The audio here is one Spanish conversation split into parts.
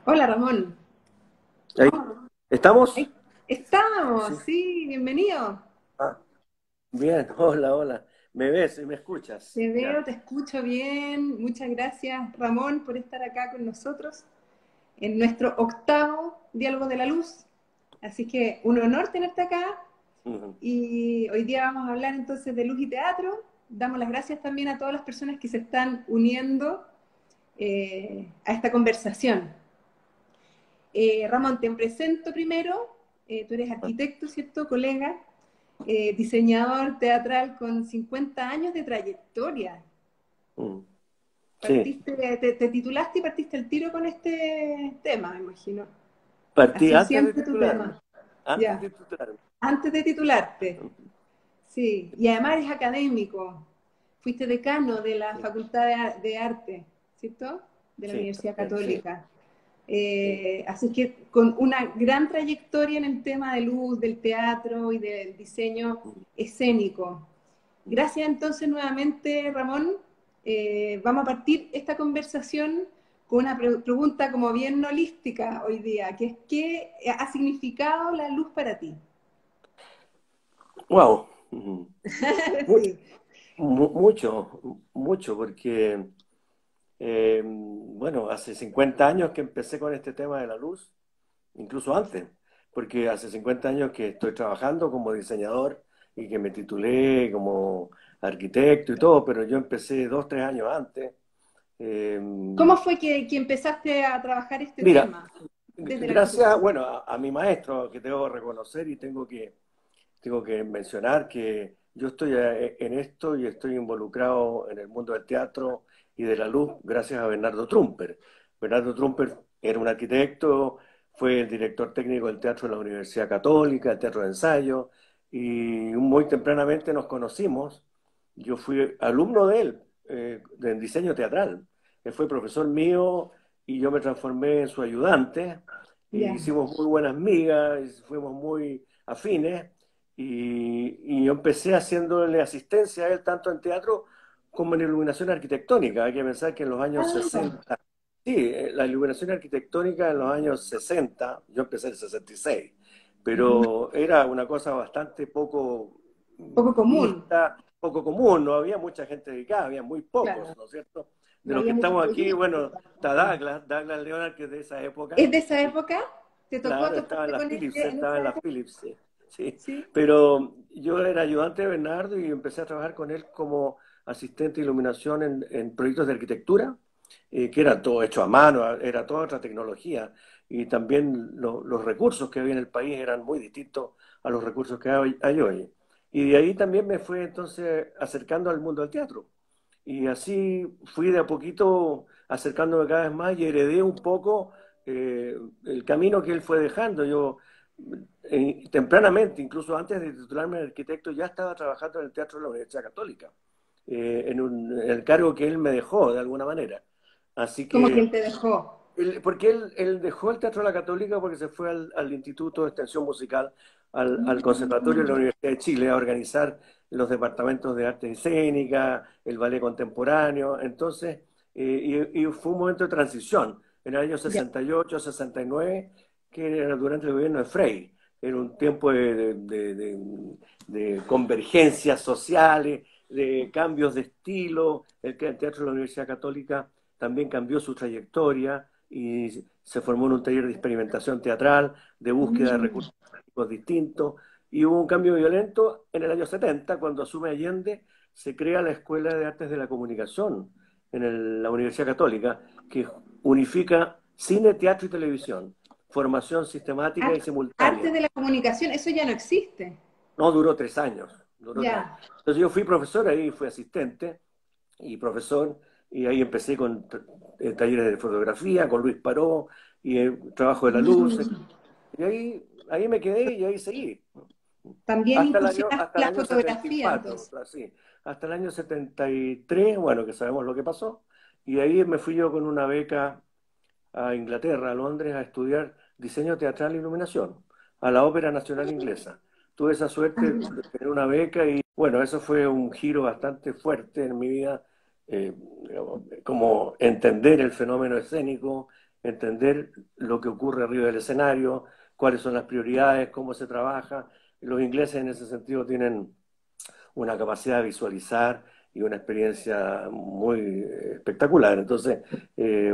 Hola Ramón. Ahí. ¿Estamos? Ahí estamos, Sí. sí, bienvenido. Ah, bien, hola, hola. ¿Me ves y me escuchas? Te veo, Ya. te escucho bien. Muchas gracias Ramón por estar acá con nosotros en nuestro octavo Diálogo de la Luz. Así que un honor tenerte acá Ujú. y hoy día vamos a hablar entonces de luz y teatro. Damos las gracias también a todas las personas que se están uniendo a esta conversación. Ramón, te presento primero. Tú eres arquitecto, ¿cierto? Colega, diseñador teatral con 50 años de trayectoria. Mm. Sí, Partiste, te titulaste y partiste el tiro con este tema, me imagino. Ha partí sido antes de siempre tu titularme. tema. Antes Ya, de titularme. antes de titularte. Ujú. Sí, y además eres académico. Fuiste decano de la Sí, Facultad de Arte, ¿cierto? De la sí, Universidad también, sí, Católica. sí. Así que con una gran trayectoria en el tema de luz, del teatro y del diseño Mm, escénico. mm. Gracias entonces nuevamente, Ramón. Vamos a partir esta conversación con una pregunta como bien holística hoy día, que es ¿qué ha significado la luz para ti? Wow. Ujú. Mucho, Sí. mucho, mucho, porque, bueno, hace 50 años que empecé con este tema de la luz, incluso antes, porque hace 50 años que estoy trabajando como diseñador y que me titulé como arquitecto y todo, pero yo empecé 2, 3 años antes. Eh, ¿Cómo fue que empezaste a trabajar este Mira, tema desde la gracias, arquitectura? bueno, a mi maestro que debo reconocer y tengo que mencionar que yo estoy en esto y estoy involucrado en el mundo del teatro y de la luz gracias a Bernardo Trumper. Bernardo Trumper era un arquitecto, fue el director técnico del teatro de la Universidad Católica, el Teatro de Ensayo, y muy tempranamente nos conocimos. Yo fui alumno de él, en diseño teatral. Él fue profesor mío y yo me transformé en su ayudante. Y Ya. hicimos muy buenas migas, fuimos muy afines. Y yo empecé haciéndole asistencia a él tanto en teatro como en iluminación arquitectónica. Hay que pensar que en los años Ah, 60, sí, la iluminación arquitectónica en los años 60, yo empecé en el 66, ujú. pero era una cosa bastante poco Poco común, vista, poco común, no había mucha gente dedicada, había muy pocos, claro. ¿no es cierto? De No los que había muchos estamos aquí, proyectos bueno, está tampoco. Douglas Leonard, que es de esa época, ¿Es de esa y época? ¿Te tocó claro, estaba en toparte las con él Philips, en estaba en esa las época? Philips, sí, sí. Sí. Pero yo era ayudante de Bernardo y empecé a trabajar con él como asistente de iluminación en proyectos de arquitectura, que era todo hecho a mano, era toda otra tecnología. Y también los recursos que había en el país eran muy distintos a los recursos que hay hoy. Y de ahí también me fue entonces acercando al mundo del teatro. Y así fui de a poquito acercándome cada vez más y heredé un poco el camino que él fue dejando. Yo tempranamente, incluso antes de titularme de arquitecto, ya estaba trabajando en el Teatro de la Universidad Católica, en el cargo que él me dejó de alguna manera. Así Como que él que, te dejó. porque él dejó el Teatro de la Católica porque se fue al Instituto de Extensión Musical, al Conservatorio de la Universidad de Chile, a organizar los departamentos de arte escénica, el ballet contemporáneo. Entonces, y fue un momento de transición. En el año Ya. 68, 69, que era durante el gobierno de Frei. Era un tiempo de convergencias sociales, de cambios de estilo. El Teatro de la Universidad Católica también cambió su trayectoria y se formó en un taller de experimentación teatral, de búsqueda de Mm. recursos distintos. Y hubo un cambio violento en el año 70, cuando asume Allende, se crea la Escuela de Artes de la Comunicación en la Universidad Católica, que unifica cine, teatro y televisión, formación sistemática y Arte simultánea. de la comunicación, eso ya no existe. No, duró 3 años, duró 3 años. Ya. Entonces yo fui profesor ahí, fui asistente y profesor, y ahí empecé con talleres de fotografía, con Luis Paró, y trabajo de la luz, Mm. y ahí me quedé y ahí seguí. También Hasta el año, incursionaste hasta en el la año fotografía, 74, entonces. así. Hasta el año 73, bueno, que sabemos lo que pasó. Y de ahí me fui yo con una beca a Inglaterra, a Londres, a estudiar diseño teatral e iluminación, a la Ópera Nacional Inglesa. Tuve esa suerte de tener una beca y, bueno, eso fue un giro bastante fuerte en mi vida, digamos, como entender el fenómeno escénico, entender lo que ocurre arriba del escenario, cuáles son las prioridades, cómo se trabaja. Los ingleses en ese sentido tienen una capacidad de visualizar y una experiencia muy espectacular. Entonces,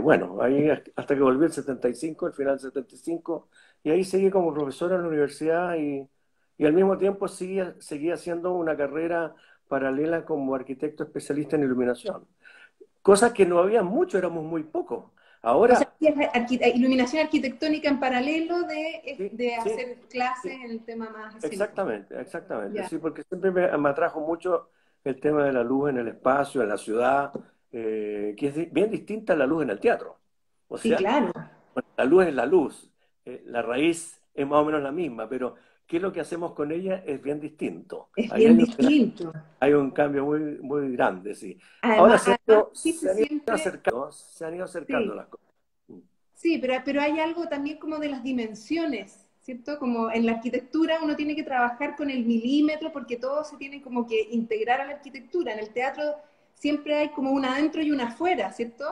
bueno, ahí hasta que volví el 75, el final del 75, y ahí seguí como profesor en la universidad y al mismo tiempo seguía haciendo una carrera paralela como arquitecto especialista en iluminación. Cosas que no había mucho, éramos muy pocos. O sea, Ahora, iluminación arquitectónica en paralelo sí, de sí, hacer clases sí, en el tema más escénico. exactamente, exactamente. Ya. Sí, porque siempre me atrajo mucho el tema de la luz en el espacio, en la ciudad, que es bien distinta a la luz en el teatro. O Sí, sea, claro. bueno, la luz es la luz, la raíz es más o menos la misma, pero qué es lo que hacemos con ella es bien distinto. Es Ahí bien distinto. hay un cambio muy, muy grande, sí. Ahora Además sí se se han ido siente, acercando, se han ido acercando sí, las cosas. sí, pero hay algo también como de las dimensiones, ¿cierto? Como en la arquitectura uno tiene que trabajar con el milímetro porque todo se tiene como que integrar a la arquitectura. En el teatro siempre hay como una adentro y una afuera, ¿cierto?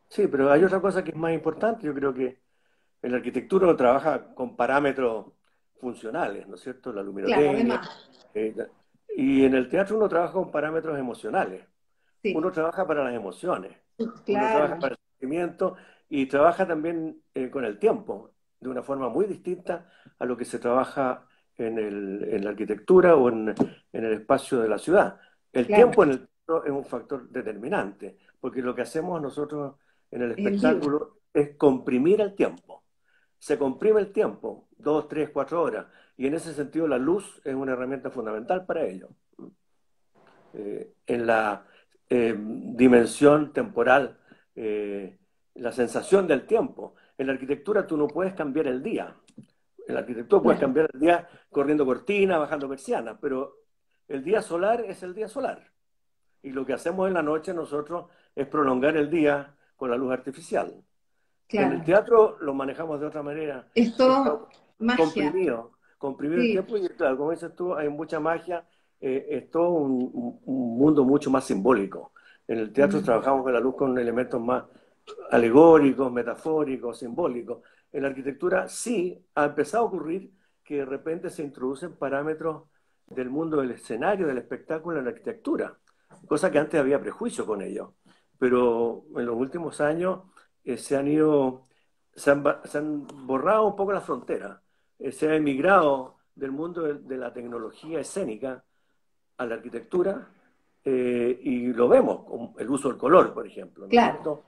Sí, pero hay otra cosa que es más importante. Yo creo que en la arquitectura uno trabaja con parámetros funcionales, ¿no es cierto? La Claro, luminotecnia. además, eh, y en el teatro uno trabaja con parámetros emocionales. sí, Uno trabaja para las emociones, uno trabaja claro, para el sentimiento y trabaja también con el tiempo, de una forma muy distinta a lo que se trabaja en la arquitectura o en el espacio de la ciudad. El claro, tiempo en el teatro es un factor determinante, porque lo que hacemos nosotros en el es el vivo. espectáculo es comprimir el tiempo. Se comprime el tiempo, 2, 3, 4 horas, y en ese sentido la luz es una herramienta fundamental para ello. En la dimensión temporal, la sensación del tiempo. En la arquitectura tú no puedes cambiar el día. En la arquitectura puedes Claro. cambiar el día corriendo cortinas, bajando persianas, pero el día solar es el día solar. Y lo que hacemos en la noche nosotros es prolongar el día con la luz artificial. En el Claro. teatro lo manejamos de otra manera. Es Está todo magia. comprimido el Sí. tiempo y claro, como dices tú, hay mucha magia, es todo un mundo mucho más simbólico. En el teatro Mm. trabajamos con la luz con elementos más alegóricos, metafóricos, simbólicos. En la arquitectura sí ha empezado a ocurrir que de repente se introducen parámetros del mundo del escenario, del espectáculo en la arquitectura, cosa que antes había prejuicio con ello. Pero en los últimos años se han ido, se han borrado un poco las fronteras. Se ha emigrado del mundo de la tecnología escénica a la arquitectura y lo vemos con el uso del color, por ejemplo, ¿no es Claro. cierto?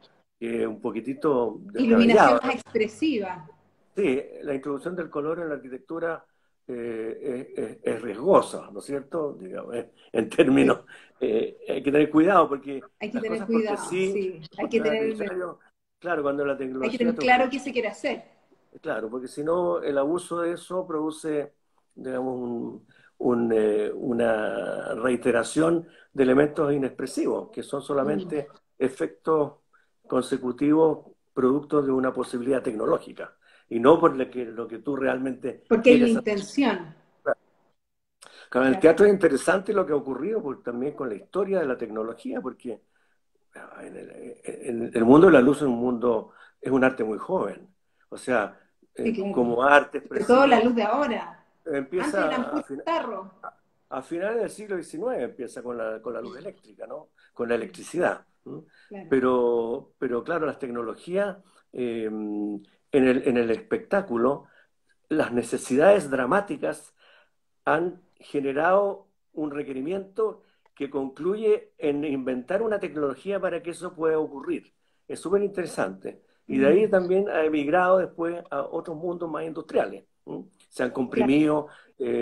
Un poquitito Iluminación descabellado. más expresiva. Sí, la introducción del color en la arquitectura es riesgosa, ¿no es cierto? Digamos, en Sí. términos, hay que tener cuidado porque Hay que las tener cosas porque cuidado, sí, sí. porque es arbitrario. Claro, cuando la Hay que tecnología tener te claro ofrece, qué se quiere hacer. claro, porque si no, el abuso de eso produce, digamos, una reiteración de elementos inexpresivos, que son Mm. solamente efectos consecutivos producto de una posibilidad tecnológica, y no por lo que tú realmente Porque hay una quieres hacer. intención. Con el Claro. teatro es interesante lo que ha ocurrido también con la historia de la tecnología, porque el mundo de la luz es un arte muy joven. O sea, Sí, claro. como arte Sobre todo la expresivo, luz de ahora. Antes eran empieza puros tarros. a finales del siglo XIX, empieza con la luz eléctrica, ¿no? Con la electricidad. ¿No? Claro. Pero claro, las tecnologías en el espectáculo, las necesidades dramáticas han generado un requerimiento que concluye en inventar una tecnología para que eso pueda ocurrir. Es súper interesante. Y de ahí Mm. también ha emigrado después a otros mundos más industriales. ¿No? Se han Claro. comprimido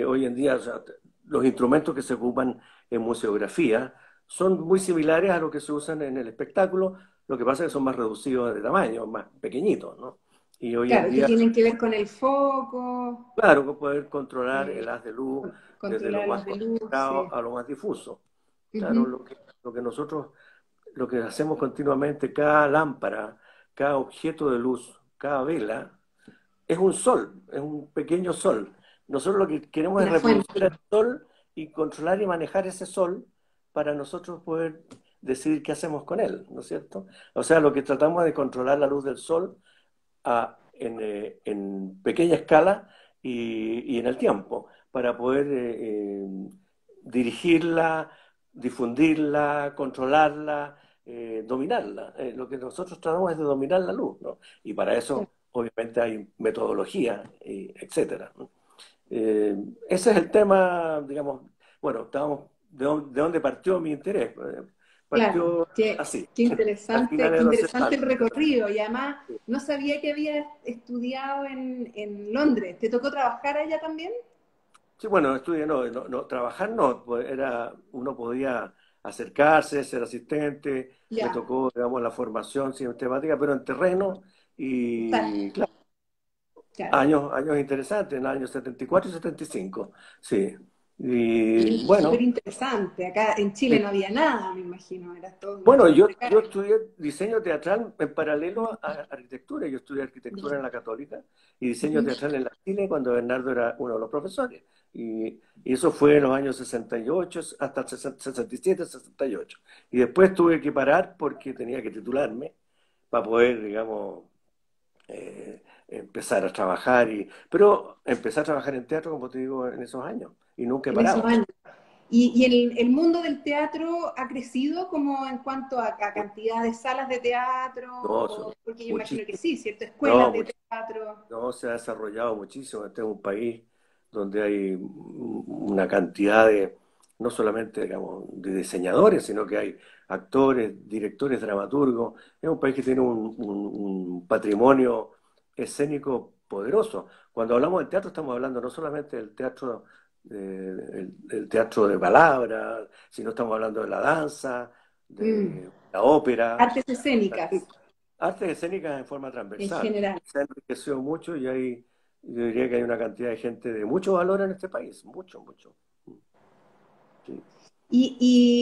hoy en día, o sea, los instrumentos que se ocupan en museografía son muy similares a los que se usan en el espectáculo, lo que pasa es que son más reducidos de tamaño, más pequeñitos, ¿no? Y hoy en Claro, que día tienen que ver con el foco, claro, poder controlar eh, el haz de luz desde lo controlar más las de luz. Sí. concentrado a lo más difuso. Claro, Ujú. lo que nosotros, lo que hacemos continuamente, cada lámpara, cada objeto de luz, cada vela, es un sol, es un pequeño sol. Nosotros lo que queremos es Una reproducir el fuente. sol y controlar y manejar ese sol para nosotros poder decidir qué hacemos con él, ¿no es cierto? O sea, lo que tratamos de controlar la luz del sol en pequeña escala y en el tiempo, para poder dirigirla, difundirla, controlarla, dominarla. Lo que nosotros tratamos es de dominar la luz, ¿no? Y para eso, obviamente, hay metodología, etcétera, ¿no? Ese es el tema, digamos, bueno, estábamos, de dónde partió mi interés? Claro, Partió así, al final qué de los interesante el 70. recorrido. Y además, no sabía que había estudiado en Londres. ¿Te tocó trabajar allá también? Sí, bueno, estudié, trabajar no, pues uno podía acercarse, ser asistente, me Ya, tocó, digamos, la formación sistemática, pero en terreno y, exacto, claro, claro. años interesantes, en los años 74 y 75, sí. Y Súper bueno, interesante. Acá en Chile sí. no había nada, me imagino. Era todo Bueno, mucho más yo precario. estudié diseño teatral en paralelo a arquitectura. Yo estudié Ya. arquitectura en la Católica y diseño Ujú. teatral en la Chile cuando Bernardo era uno de los profesores. Y eso fue en los años 68 hasta el 67, 68. Y después tuve que parar porque tenía que titularme para poder, digamos, empezar a trabajar. Pero empecé a trabajar en teatro, como te digo, en esos años y nunca he En esos parado. años. Y el mundo del teatro ha crecido como en cuanto a cantidad de salas de teatro? No, Porque yo imagino que muchísimo. sí, ¿cierto? Escuelas No, de teatro. no, se ha desarrollado muchísimo. Este es un país donde hay una cantidad de, no solamente, digamos, de diseñadores, sino que hay actores, directores, dramaturgos. Es un país que tiene un patrimonio escénico poderoso. Cuando hablamos de teatro, estamos hablando no solamente del teatro, el teatro de palabra, sino estamos hablando de la danza, Mm. de la ópera. Artes escénicas, Artes escénicas en forma en transversal. general. Se ha enriquecido mucho y yo diría que hay una cantidad de gente de mucho valor en este país, mucho, mucho. Sí,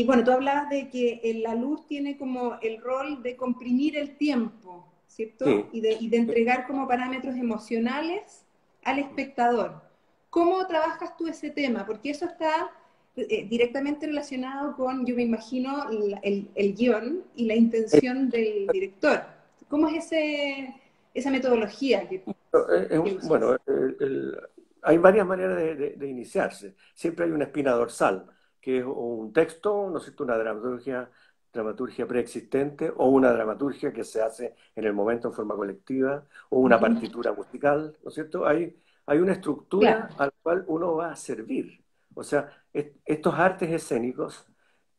Bueno, tú hablabas de que la luz tiene como el rol de comprimir el tiempo, ¿cierto? sí. Y de entregar como parámetros emocionales al espectador. ¿Cómo trabajas tú ese tema? Porque eso está directamente relacionado con, yo me imagino, el guión y la Eh, intención del director. ¿Cómo es esa metodología que bueno, usas? hay varias maneras de iniciarse. Siempre hay una espina dorsal, que es un texto, ¿no es cierto?, una dramaturgia preexistente o una dramaturgia que se hace en el momento en forma colectiva o una Ujú. partitura musical, ¿no es cierto? Hay una Claro, estructura a la cual uno va a servir. O sea, estos artes escénicos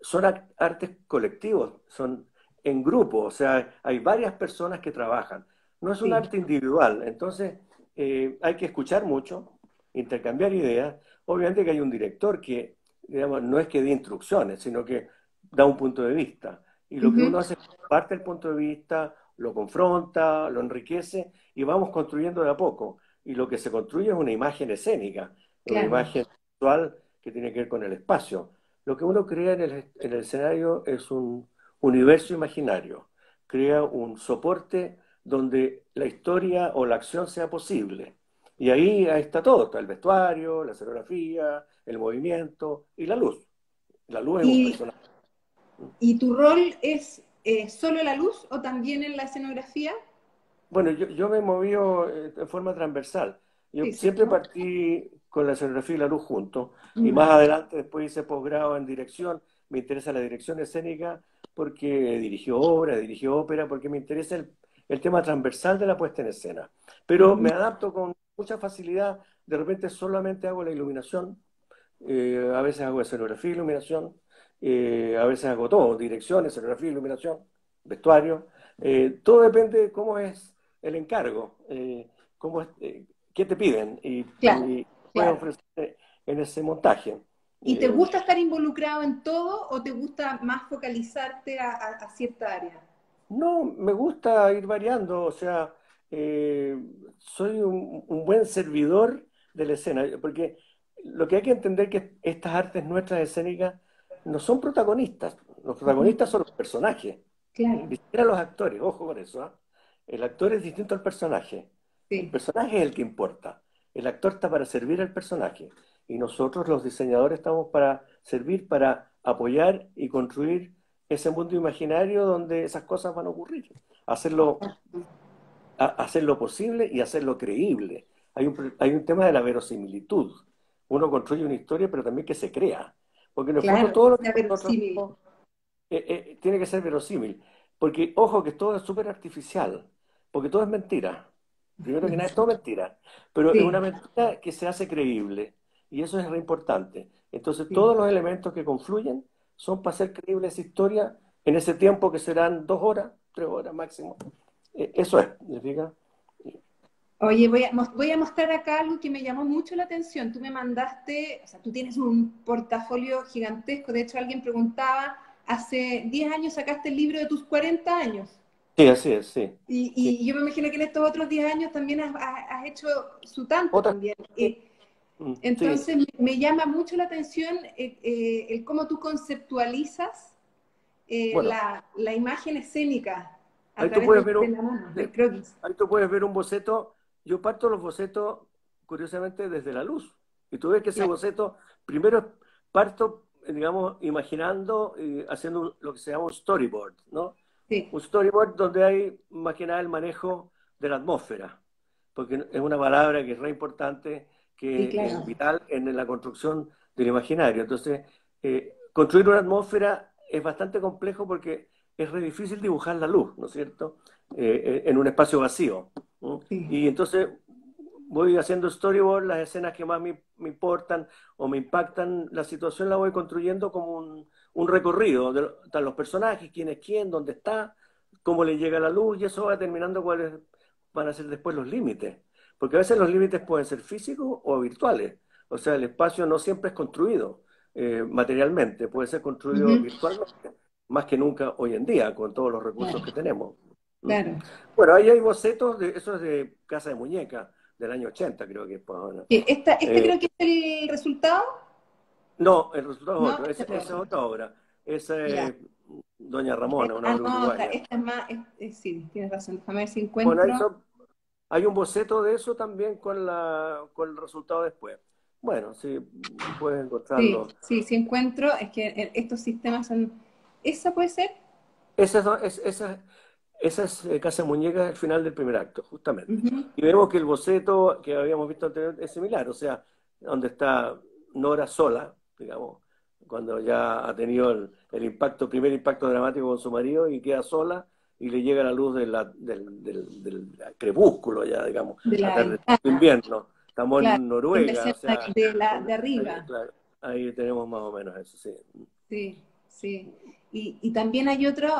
son artes colectivos, son en grupo, o sea, hay varias personas que trabajan. No es un sí, arte individual, entonces hay que escuchar mucho, intercambiar ideas. Obviamente que hay un director que, digamos, no es que dé instrucciones, sino que da un punto de vista. Y lo que ujú, uno hace es parte del punto de vista, lo confronta, lo enriquece y vamos construyendo de a poco. Y lo que se construye es una imagen escénica, una claro. imagen visual que tiene que ver con el espacio. Lo que uno crea en el escenario es un universo imaginario, crea un soporte donde la historia o la acción sea posible. Y ahí está todo, está el vestuario, la escenografía, el movimiento y la luz. La luz es un Y, personaje. ¿Y tu rol es solo la luz o también en la escenografía? Bueno, yo me he movido en forma transversal. Yo Sí, siempre ¿cierto? partí con la escenografía y la luz juntos. Y Mm. más adelante, después hice posgrado en dirección. Me interesa la dirección escénica porque dirigió obra, dirigió ópera, porque me interesa el tema transversal de la puesta en escena. Pero Ujú. me adapto con mucha facilidad. De repente solamente hago la iluminación. A veces hago escenografía e iluminación. A veces hago todo, dirección, escenografía, iluminación, vestuario. Todo depende de cómo es el encargo, qué te piden Claro, y puedes claro. ofrecer en ese montaje. ¿Y te Eh, gusta estar involucrado en todo o te gusta más focalizarte a cierta área? no, me gusta ir variando, o sea, soy un buen servidor de la escena, porque lo que hay que entender es que estas artes nuestras escénicas no son protagonistas, los Ujú. protagonistas son los personajes, Claro, ni siquiera los actores, ojo con eso, ¿ah? El actor es distinto al personaje. El sí. personaje es el que importa. El actor está para servir al personaje. Y nosotros, los diseñadores, estamos para servir, para apoyar y construir ese mundo imaginario donde esas cosas van a ocurrir. Hacerlo hacer lo posible y hacerlo creíble. Hay un tema de la verosimilitud. Uno construye una historia, pero también que se crea. Porque en el fondo Claro, todo lo que sea nosotros verosímil. hacemos tiene que ser verosímil. Porque, ojo, que todo es súper artificial. Porque todo es mentira. Primero que nada, es todo mentira. Pero es una Sí, mentira que se hace creíble. Y eso es re importante. Entonces, sí. todos los elementos que confluyen son para hacer creíble esa historia en ese tiempo que serán 2 horas, 3 horas máximo. Eso es, ¿me fijas? Oye, voy a mostrar acá algo que me llamó mucho la atención. Tú me mandaste, o sea, tú tienes un portafolio gigantesco. De hecho, alguien preguntaba, hace 10 años sacaste el libro de tus 40 años. Sí, así es, sí. Sí. Y yo me imagino que en estos otros 10 años también has hecho su tanto Otra, también. sí, sí. Entonces, me llama mucho la atención el cómo tú conceptualizas Bueno, la imagen escénica a ahí tú través puedes ver de la mano, sí, del croquis. ahí tú puedes ver un boceto. Yo parto los bocetos, curiosamente, desde la luz. Y tú ves que ese Claro, boceto, primero parto, digamos, imaginando, haciendo lo que se llama un storyboard, ¿no? sí, Un storyboard donde hay más que nada el manejo de la atmósfera, porque es una palabra que es re importante, sí, que es claro. vital en la construcción del imaginario. Entonces, construir una atmósfera es bastante complejo porque es re difícil dibujar la luz, ¿no es cierto? En un espacio vacío. ¿No? Sí. Y entonces voy haciendo storyboard, las escenas que más me importan o me impactan, la situación la voy construyendo como un recorrido de están los personajes, quién es quién, dónde está, cómo le llega la luz, y eso va determinando cuáles van a ser después los límites. Porque a veces los límites pueden ser físicos o virtuales. O sea, el espacio no siempre es construido materialmente, puede ser construido Ujú, virtualmente, más que nunca hoy en día, con todos los recursos claro, que tenemos. ¿Mm? claro. Bueno, ahí hay bocetos, eso es de Casa de Muñeca, del año 80, creo que es. Pues, bueno. Este creo que es el resultado, No, el resultado es ¿no? otro, Esta esa es es otra. otra obra. Esa Ya. es Doña Ramona, una obra No, uruguaya. esta es más, sí, tienes razón. Déjame ver si Bueno, encuentro. hay un boceto de eso también con el resultado después. Bueno, sí, puedes Sí, encontrarlo. sí, sí encuentro. Es que estos sistemas son. ¿Esa puede ser? Esa es Casa de Muñeca, el final del primer acto, justamente. Ujú. Y vemos que el boceto que habíamos visto anteriormente es similar, o sea, donde está Nora sola, digamos, cuando ya ha tenido el impacto, primer impacto dramático con su marido y queda sola y le llega la luz del crepúsculo ya, digamos, De la acá en el ventana, invierno. Estamos claro. en En la Noruega, o escena sea, de ahí, arriba. claro, ahí tenemos más o menos eso, sí. Sí, sí. Y también hay otros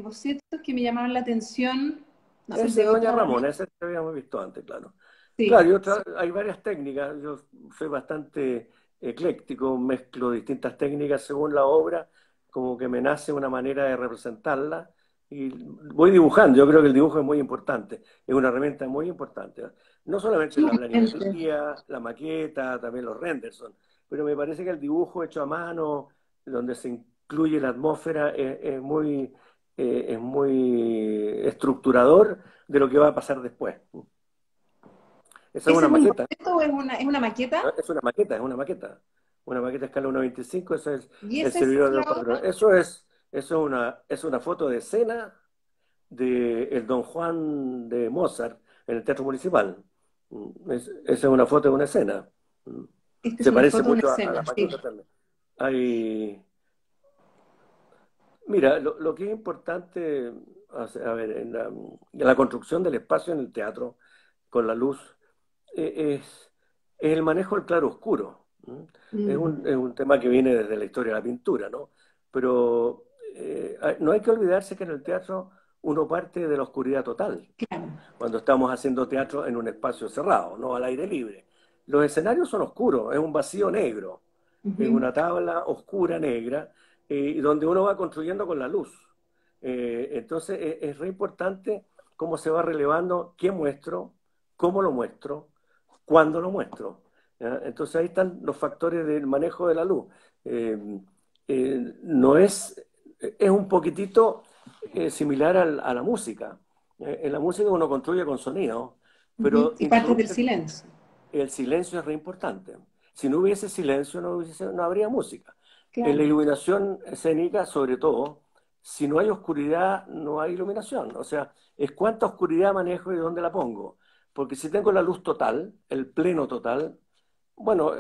bocetos que me llamaron la atención. No sé, Ese de es Doña otra. Ramona, ese que habíamos visto antes, claro. Claro, Sí, hay varias técnicas. Yo soy bastante ecléctico, mezclo distintas técnicas según la obra, como que me nace una manera de representarla y voy dibujando. Yo creo que el dibujo es muy importante, es una herramienta muy importante. No solamente la sumamente. planimetría, la maqueta, también los renders son, pero me parece que el dibujo hecho a mano, donde se incluye la atmósfera, es muy estructurador de lo que va a pasar después. Esa es ¿Ese una es un maqueta. boceto o es una maqueta? ¿No? Es una maqueta, es una maqueta. Una maqueta escala 1.25, ese es ¿Y el esa es servidor de la los patrones. obra? Es una foto de escena de el Don Juan de Mozart en el Teatro Municipal. Esa es una foto de una escena. Esta es Se una parece foto de una mucho a la escena, sí. maqueta también. Hay, Mira, lo que es importante, a ver, en la construcción del espacio en el teatro, con la luz, es el manejo del claro oscuro. Mm, Es un tema que viene desde la historia de la pintura, ¿no? Pero no hay que olvidarse que en el teatro uno parte de la oscuridad total, claro. cuando estamos haciendo teatro en un espacio cerrado, no al aire libre. Los escenarios son oscuros, es un vacío negro, es Ujú. una tabla oscura negra, donde uno va construyendo con la luz. Entonces es re importante cómo se va relevando qué muestro, cómo lo muestro, cuándo lo muestro. ¿Ya? Entonces ahí están los factores del manejo de la luz. Eh, no es un poquitito similar a la música. En la música uno construye con sonido, Ujú. pero Y parte del introduce silencio, el silencio es re importante. Si no hubiese silencio, no habría música. En la claro. iluminación escénica, sobre todo, si no hay oscuridad, no hay iluminación. O sea, es cuánta oscuridad manejo y dónde la pongo. Porque si tengo la luz total, el pleno total, bueno,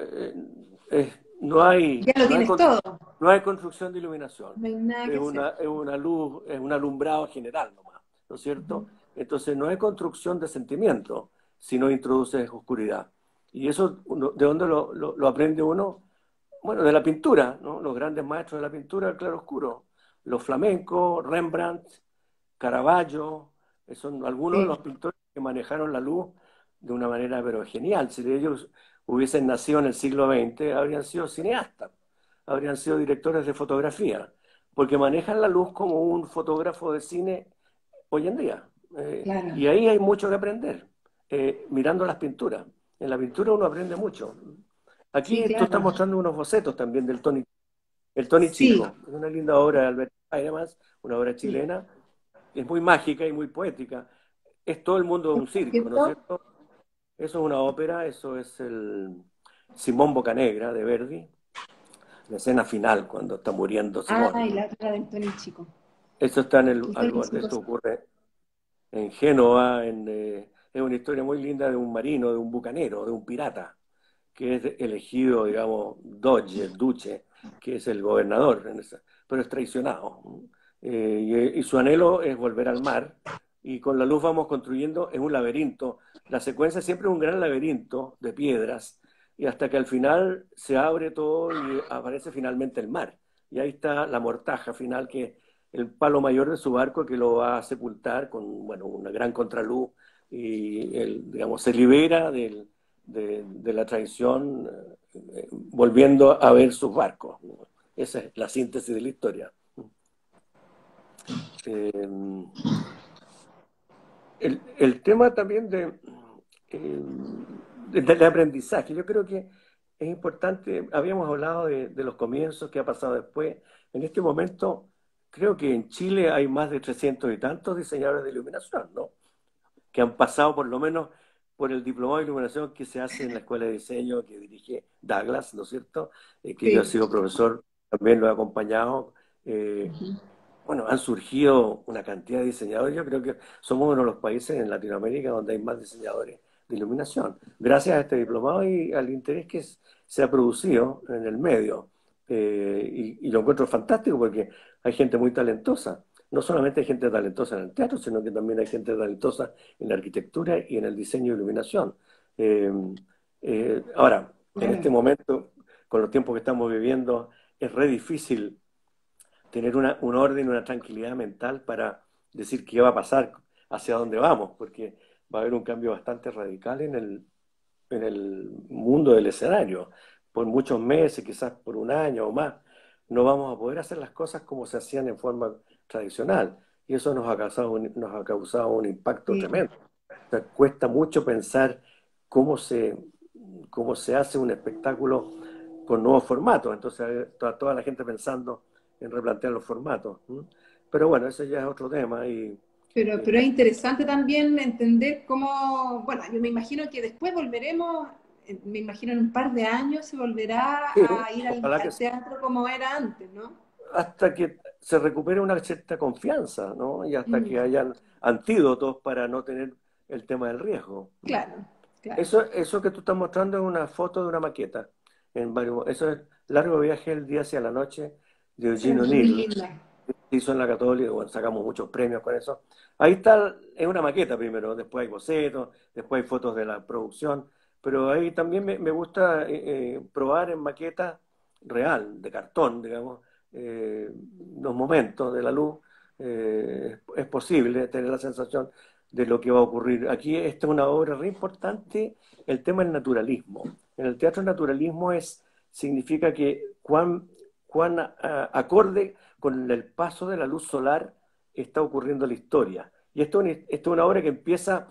Ya lo tienes todo, no hay construcción de iluminación. no hay nada que hacer. Es una luz, es un alumbrado general nomás, ¿no es cierto? Ujú. Entonces no hay construcción de sentimiento si no introduces oscuridad. Y eso, ¿de dónde lo aprende uno? Bueno, de la pintura, ¿no? Los grandes maestros de la pintura, el claroscuro. Los flamencos, Rembrandt, Caravaggio, son algunos de Sí, los pintores que manejaron la luz de una manera pero genial. Si ellos hubiesen nacido en el siglo XX, habrían sido cineastas, habrían sido directores de fotografía, porque manejan la luz como un fotógrafo de cine hoy en día. claro. Y ahí hay mucho que aprender, mirando las pinturas. En la pintura uno aprende mucho. Sí, Aquí tú estás claro. mostrando unos bocetos también del Tony, el Tony Sí, Chico. Es una linda obra de Alberto además, una obra sí. chilena. Es muy mágica y muy poética. Es todo el mundo de un circo, ¿no es ¿Cierto? cierto? Eso es una ópera, eso es el Simón Bocanegra de Verdi, la escena final cuando está muriendo Ah, y Simón. la otra de Antonio Chico. Eso está El Tony Chico, esto sí. ocurre en Génova, es una historia muy linda de un marino, de un bucanero, de un pirata, que es elegido, digamos, Doge, el duce, que es el gobernador, pero es traicionado. Y su anhelo es volver al mar, y con la luz vamos construyendo en un laberinto. La secuencia siempre es un gran laberinto de piedras, y hasta que al final se abre todo y aparece finalmente el mar. Y ahí está la mortaja final, que el palo mayor de su barco que lo va a sepultar con, bueno, una gran contraluz y él, digamos, se libera de la traición volviendo a ver sus barcos. Esa es la síntesis de la historia. Eh, el tema también del aprendizaje, yo creo que es importante, habíamos hablado de los comienzos, qué ha pasado después. En este momento, creo que en Chile hay más de 300 y tantos diseñadores de iluminación, ¿no? Que han pasado por lo menos por el diplomado de iluminación que se hace en la Escuela de Diseño que dirige Douglas, ¿no es cierto? Que yo he Sí. sido profesor, también lo he acompañado. Eh, Ujú. bueno, han surgido una cantidad de diseñadores. Yo creo que somos uno de los países en Latinoamérica donde hay más diseñadores de iluminación, gracias a este diplomado y al interés que se ha producido en el medio. Y lo encuentro fantástico porque hay gente muy talentosa. No solamente hay gente talentosa en el teatro, sino que también hay gente talentosa en la arquitectura y en el diseño de iluminación. Eh, Ahora, en este Claro. momento, con los tiempos que estamos viviendo, es re difícil tener un orden, una tranquilidad mental para decir qué va a pasar, hacia dónde vamos, porque va a haber un cambio bastante radical en el mundo del escenario. Por muchos meses, quizás por un año o más, no vamos a poder hacer las cosas como se hacían en forma tradicional. Y eso nos ha causado un impacto Sí. tremendo. O sea, cuesta mucho pensar cómo se, cómo se hace un espectáculo con nuevos formatos. Entonces, toda la gente pensando en replantear los formatos. ¿Mm? Pero bueno, ese ya es otro tema. Pero es interesante también entender cómo, bueno, yo me imagino que después volveremos, me imagino en un par de años se volverá Sí, a ir ojalá que al teatro como era antes, ¿no? hasta que se recupere una cierta confianza, ¿no? Y hasta que Mm, hayan antídotos para no tener el tema del riesgo. claro, claro. Eso que tú estás mostrando es una foto de una maqueta. Eso es Largo viaje el día hacia la noche de Eugene Es muy O'Neill. linda. Se hizo en la Católica, bueno, sacamos muchos premios con eso. Ahí está, es una maqueta primero, después hay bocetos, después hay fotos de la producción, pero ahí también me gusta probar en maqueta real, de cartón, digamos, los momentos de la luz. Es posible tener la sensación de lo que va a ocurrir. Aquí esta es una obra re importante, el tema del naturalismo. En el teatro el naturalismo significa que cuán acorde con el paso de la luz solar está ocurriendo la historia. Y esto es una obra que empieza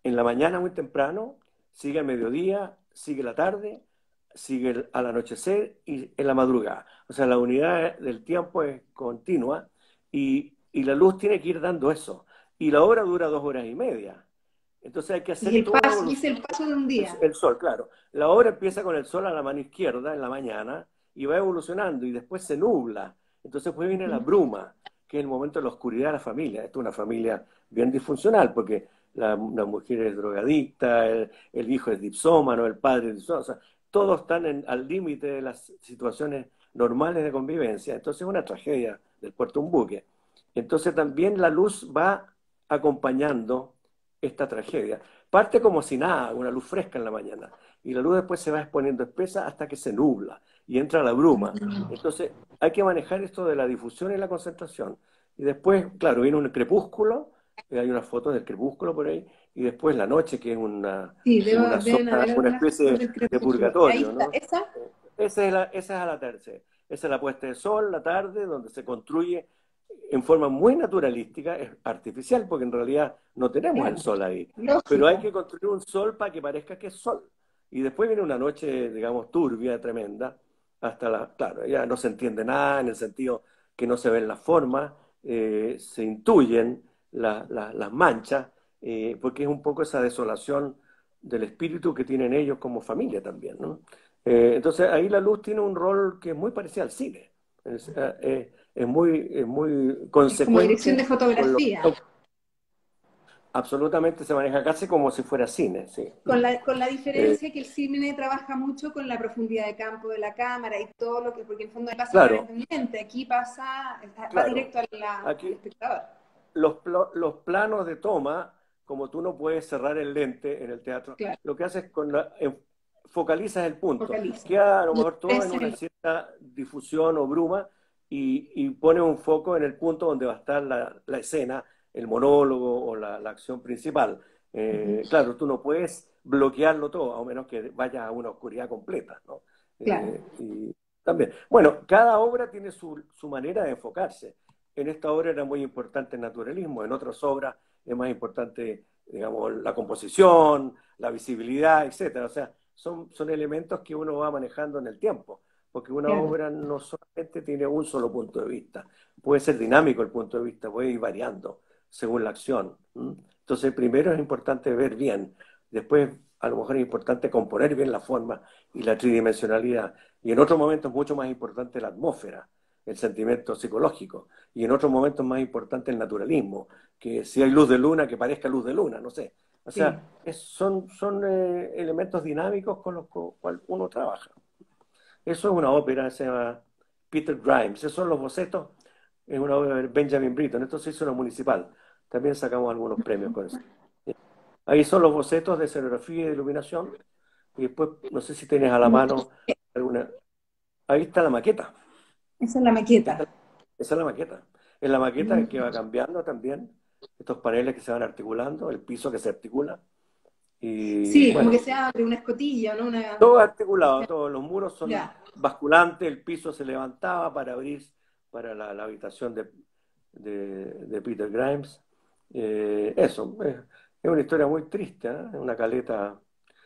en la mañana muy temprano, sigue al mediodía, sigue la tarde, sigue al anochecer y en la madrugada. O sea, la unidad del tiempo es continua y la luz tiene que ir dando eso. Y la obra dura 2 horas y media. Entonces hay que Y hacer el toda una paso, evolución. dice el paso de un día. El sol, claro. La obra empieza con el sol a la mano izquierda en la mañana y va evolucionando y después se nubla. Entonces después viene la Ujú. bruma. que es el momento de la oscuridad de la familia. Esto es una familia bien disfuncional, porque la mujer es drogadicta, el hijo es dipsómano, el padre es dipsómano, o sea, todos están al límite de las situaciones normales de convivencia. Entonces es una tragedia del puerto un buque. Entonces también la luz va acompañando esta tragedia. Parte como si nada, una luz fresca en la mañana, y la luz después se va exponiendo espesa hasta que se nubla y entra la bruma. Entonces hay que manejar esto de la difusión y la concentración. Y después, claro, viene un crepúsculo, hay unas fotos del crepúsculo por ahí, y después la noche, que Sí, una deben zona, haber una algunas fotos especie del de crepúsculo. Ahí purgatorio, está, ¿no? esa. Esa es a la tercera. Esa es la puesta de sol, la tarde, donde se construye en forma muy naturalística, es artificial, porque en realidad no tenemos el Claro, sol ahí. Pero hay lógico. que construir un sol para que parezca que es sol. Y después viene una noche, digamos, turbia, tremenda, claro, ya no se entiende nada en el sentido que no se ven las formas, se intuyen las manchas, porque es un poco esa desolación del espíritu que tienen ellos como familia también, ¿no? Entonces ahí la luz tiene un rol que es muy parecido al cine. Es muy Es como dirección de consecuente con lo fotografía. que absolutamente se maneja casi como si fuera cine, sí. Con la Eh, diferencia que el cine trabaja mucho con la profundidad de campo de la cámara y todo lo que, porque en el fondo pasa a través claro, de un lente, aquí pasa, va claro. directo al Aquí espectador. los planos de toma, como tú no puedes cerrar el lente en el teatro, Claro, lo que haces es focalizas el punto. focaliza. Queda a lo Lo mejor todo en expresa una en cierta difusión o bruma y pone un foco en el punto donde va a estar la escena, el monólogo o la acción principal. Claro, tú no puedes bloquearlo todo, a menos que vaya a una oscuridad completa, ¿no? claro, Y también. Bueno, cada obra tiene su manera de enfocarse. En esta obra era muy importante el naturalismo, en otras obras es más importante, digamos, la composición, la visibilidad, etcétera. O sea, son elementos que uno va manejando en el tiempo, porque una claro. obra no solamente tiene un solo punto de vista, puede ser dinámico el punto de vista, puede ir variando según la acción. Entonces, primero es importante ver bien, después a lo mejor es importante componer bien la forma y la tridimensionalidad, y en otros momentos es mucho más importante la atmósfera, el sentimiento psicológico, y en otros momentos más importante el naturalismo, que si hay luz de luna, que parezca luz de luna, no sé. O Sí. sea, son elementos dinámicos con los cuales uno trabaja. Eso es una ópera, se llama Peter Grimes. Esos son los bocetos, es una obra de Benjamin Britten. Esto se hizo en la municipal. También sacamos algunos premios con eso. Ahí son los bocetos de escenografía y de iluminación. Y después, no sé si tienes a la mano alguna. Ahí está la maqueta. Esa es la maqueta. Esta- Esa es la maqueta. Es la maqueta que va cambiando también. Estos paneles que se van articulando, el piso que se articula. Y Sí, como que bueno, se abre una escotilla, ¿no? todo articulado, todos los muros son Ya. basculantes, el piso se levantaba para abrir para la habitación de Peter Grimes. Eso, es una historia muy triste, ¿eh? Una caleta,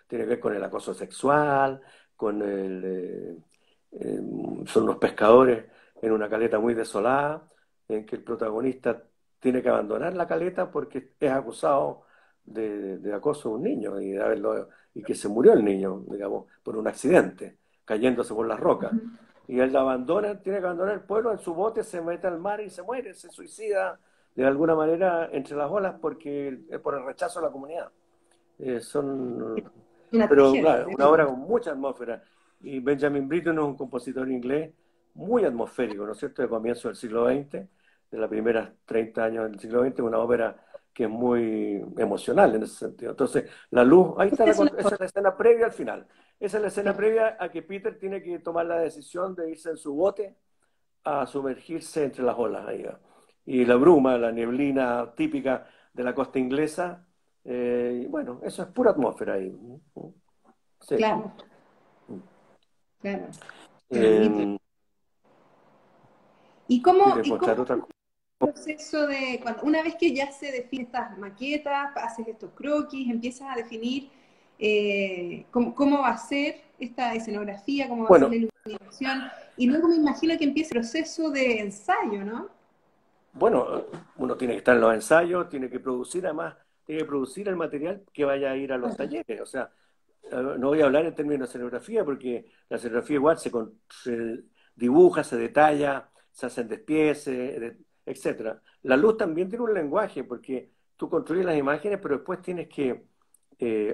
tiene que ver con el acoso sexual, con eh, son unos pescadores en una caleta muy desolada, en que el protagonista tiene que abandonar la caleta porque es acusado de acoso a un niño y que se murió el niño, digamos, por un accidente, cayéndose por las rocas. Y él la abandona, tiene que abandonar el pueblo, en su bote se mete al mar y se muere, se suicida de alguna manera entre las olas por el rechazo a la comunidad. Son, Una pero tragedia. claro, una obra con mucha atmósfera. Y Benjamin Britten es un compositor inglés muy atmosférico, ¿no es cierto?, de comienzo del siglo XX, de los primeros 30 años del siglo XX, una ópera que es muy emocional en ese sentido. Entonces, la luz, ahí está Esta es una esa es la escena previa al final. Esa es la escena foto. previa a que Peter tiene que tomar la decisión de irse en su bote a sumergirse entre las olas ahí, ¿va? Y la bruma, la neblina típica de la costa inglesa, y bueno, eso es pura atmósfera ahí. Sí. Claro, claro. Qué bonito. Eh, ¿Y cómo, ¿Quieres y cómo mostrar otra cosa? es el proceso de cuando, una vez que ya se define estas maquetas, haces estos croquis, empiezas a definir cómo va a ser esta escenografía, cómo va a ser la Bueno, iluminación, y luego me imagino que empieza el proceso de ensayo, ¿no? bueno, uno tiene que estar en los ensayos, tiene que producir, además, tiene que producir el material que vaya a ir a los talleres. O sea, no voy a hablar en términos de escenografía, porque la escenografía igual se dibuja, se detalla, se hacen despieces, etcétera. La luz también tiene un lenguaje, porque tú construyes las imágenes, pero después tienes que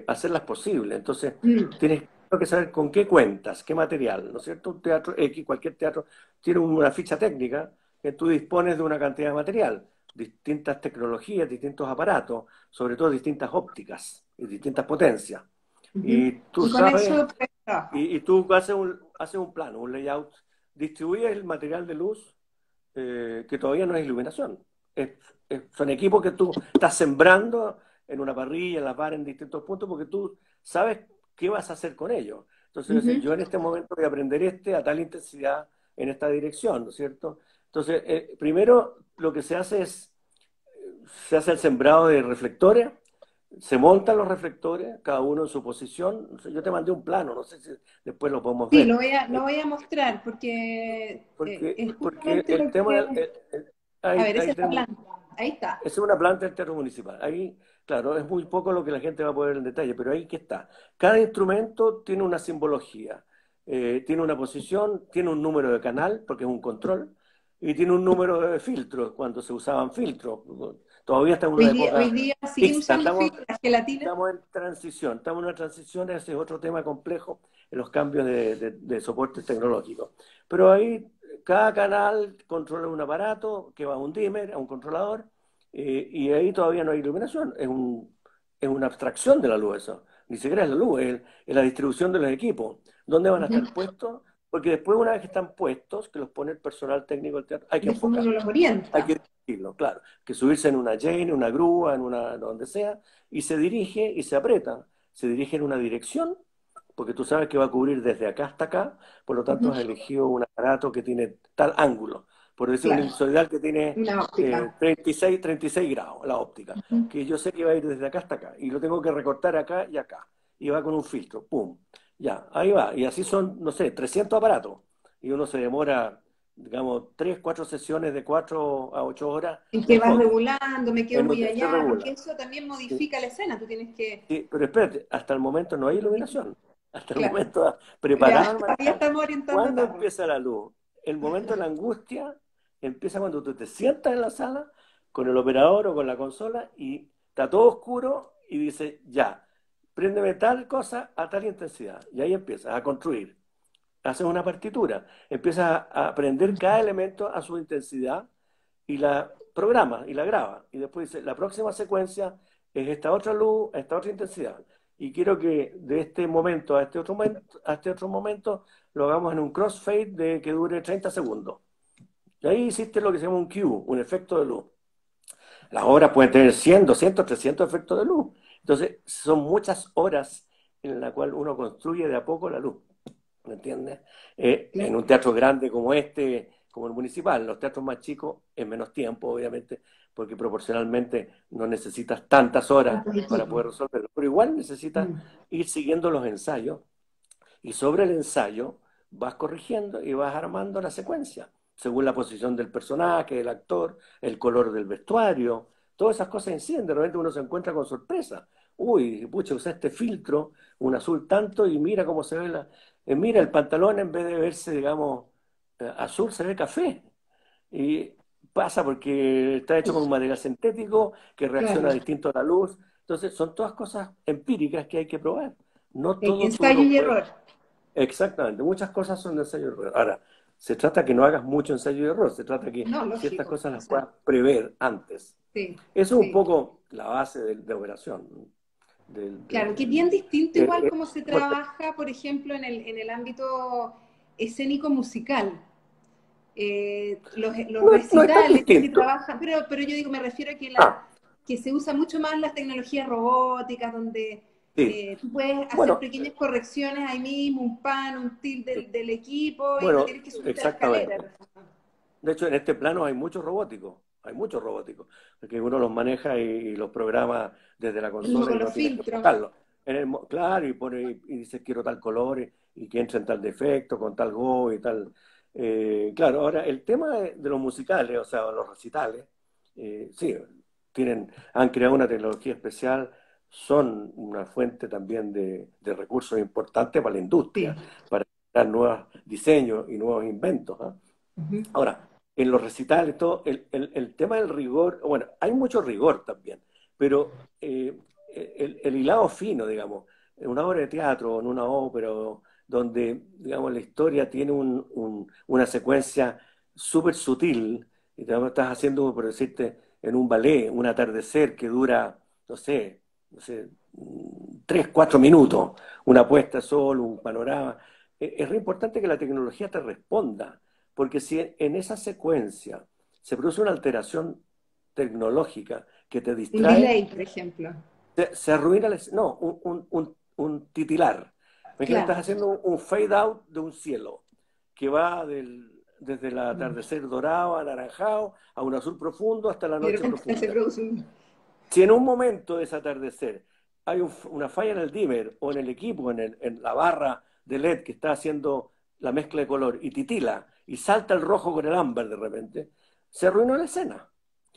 hacerlas posibles. Entonces, Mm. tienes que saber con qué cuentas, qué material, ¿no es cierto? Un teatro X, cualquier teatro, tiene una ficha técnica que tú dispones de una cantidad de material, distintas tecnologías, distintos aparatos, sobre todo distintas ópticas y distintas potencias. Ujú. Y tú Y con sabes, eso puedes trabajar. y tú haces un plano, un layout, distribuyes el material de luz que todavía no es iluminación. Son equipos que tú estás sembrando en una parrilla, en la par, en distintos puntos, porque tú sabes qué vas a hacer con ellos. Entonces, Ujú. yo en este momento voy a aprender a tal intensidad en esta dirección, ¿no es cierto? Entonces, primero lo que se hace es, se hace el sembrado de reflectores, se montan los reflectores, cada uno en su posición. No sé, yo te mandé un plano, no sé si después lo podemos Sí, ver. lo voy a mostrar porque es Porque justamente el lo tema, que... A ver, esa ahí es la tenemos. planta. Ahí está. Esa es una planta del teatro municipal. Ahí, claro, es muy poco lo que la gente va a poder ver en detalle, pero ahí que está. Cada instrumento tiene una simbología, tiene una posición, tiene un número de canal, porque es un control, y tiene un número de filtros, cuando se usaban filtros. Todavía estamos en una Hoy época día siguen mixta, usando la gelatina. estamos en transición, estamos en una transición, ese es otro tema complejo en los cambios de soportes tecnológicos. Pero ahí cada canal controla un aparato que va a un dimmer, a un controlador, y ahí todavía no hay iluminación, es una abstracción de la luz eso, ni siquiera es la luz, es la distribución de los equipos. ¿Dónde van a Ujú. estar puestos? Porque después, una vez que están puestos, que los pone el personal técnico del teatro, hay que Después enfocar. uno los Hay orienta. que dirigirlo, claro. Que subirse en una Jane, en una grúa, en una donde sea, y se dirige y se aprieta. Se dirige en una dirección, porque tú sabes que va a cubrir desde acá hasta acá, por lo tanto Ujú. has elegido un aparato que tiene tal ángulo. Por decir, un Claro, ellipsoidal que tiene una óptica. 36 grados, la óptica, Ujú. que yo sé que va a ir desde acá hasta acá, y lo tengo que recortar acá y acá, y va con un filtro, ¡pum! Ya, ahí va, y así son, no sé, 300 aparatos, y uno se demora digamos, 3, 4 sesiones de 4 a 8 horas En de que vas enfoque. regulando, me quedo muy Se allá, porque regula. eso también Sí, modifica la escena. Tú tienes que... sí, pero espérate, hasta el momento no hay iluminación. Hasta el Claro, momento ya, preparado el todavía material. estamos orientando ¿Cuándo etapas. empieza la luz? El momento de la angustia empieza cuando tú te sientas en la sala con el operador o con la consola y está todo oscuro y dice, ya, préndeme tal cosa a tal intensidad. Y ahí empiezas a construir. Haces una partitura, empiezas a aprender cada elemento a su intensidad y la programa y la graba. Y después dice, la próxima secuencia es esta otra luz, esta otra intensidad. Y quiero que de este momento a este otro momento lo hagamos en un crossfade de que dure 30 segundos. Y ahí hiciste lo que se llama un cue, un efecto de luz. Las obras pueden tener 100, 200, 300 efectos de luz. Entonces, son muchas horas en las cuales uno construye de a poco la luz. ¿Me entiendes? En Claro. un teatro grande como este, como el municipal, los teatros más chicos, en menos tiempo, obviamente, porque proporcionalmente no necesitas tantas horas ¿Cuántos para equipos? poder resolverlo, pero igual necesitas Mm. ir siguiendo los ensayos y sobre el ensayo vas corrigiendo y vas armando la secuencia, según la posición del personaje, del actor, el color del vestuario, todas esas cosas inciden, de repente uno se encuentra con sorpresa. Uy, pucha, usé este filtro, un azul tanto, y mira cómo se ve mira, el pantalón en vez de verse, digamos, azul, se ve café. Y pasa porque está hecho con un material sintético que reacciona Claro. distinto a la luz. Entonces, son todas cosas empíricas que hay que probar. No todo tú Ensayo lo y puedes. error. Exactamente, muchas cosas son de ensayo y error. Ahora, se trata que no hagas mucho ensayo y error, se trata que No, ciertas lógico. cosas O las sea, puedas prever antes. sí, Eso es un sí. poco la base de operación. Del, Claro, que es del- bien distinto igual como se bueno, trabaja, por ejemplo, en el ámbito escénico musical. Los no es tan recitales que se distinto. trabajan, pero yo digo, me refiero a Ah, que se usa mucho más las tecnologías robóticas, donde sí. tú puedes hacer Bueno, pequeñas correcciones ahí mismo, un pan, un tilt del equipo y no bueno, tienes que subirte a la exactamente. escalera. De hecho, en este plano hay muchos robóticos, porque uno los maneja y los programa desde la Lo mismo consola con y los no tienes que filtros. enfocarlo. Claro, y dices quiero tal color y que entre en tal defecto, con tal go y tal. Claro, ahora el tema de los musicales, o sea, los recitales, sí, han creado una tecnología especial, son una fuente también de recursos importantes para la industria, Sí. para crear nuevos diseños y nuevos inventos, ¿ah? Ujú. Ahora, en los recitales, todo, el tema del rigor, bueno, hay mucho rigor también, pero el hilado fino, digamos, en una obra de teatro, en una ópera, donde, digamos, la historia tiene una secuencia súper sutil, y te estás haciendo, por decirte, en un ballet, un atardecer que dura, no sé, 3, 4 minutos, una puesta de sol, un panorama. Es re importante que la tecnología te responda, porque si en esa secuencia se produce una alteración tecnológica que te Un distrae, delay, por ejemplo. se arruina, no, un titilar. Imagínate, estás Claro. haciendo un fade out de un cielo que va desde el atardecer dorado, anaranjado, a un azul profundo hasta la Y de noche repente se profunda. produce un... Si en un momento de ese atardecer hay una falla en el dimmer o en el equipo, en la barra de LED que está haciendo la mezcla de color y titila y salta el rojo con el ámbar de repente, se arruinó la escena.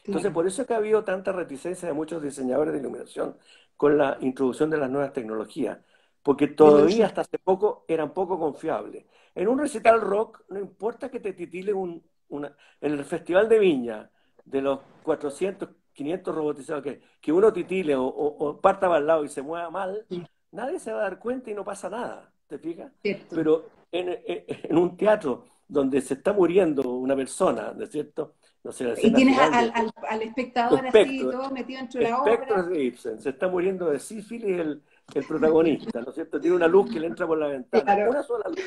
Entonces, Claro. por eso es que ha habido tanta reticencia de muchos diseñadores de iluminación con la introducción de las nuevas tecnologías, porque De todavía lógica. hasta hace poco eran poco confiables. En un recital rock, no importa que te titile en el Festival de Viña, de los 400, 500 robotizados, que uno titile o parta para el lado y se mueva mal, Sí, nadie se va a dar cuenta y no pasa nada, ¿te fijas? cierto. Pero en un teatro donde se está muriendo una persona, ¿no es cierto? No sé, la Y escena tienes final al espectador así, Espectro, todo metido dentro de la Espectros obra. de Ibsen, se está muriendo de sífilis el protagonista, ¿no es cierto? Tiene una luz que le entra por la ventana, Claro. una sola luz.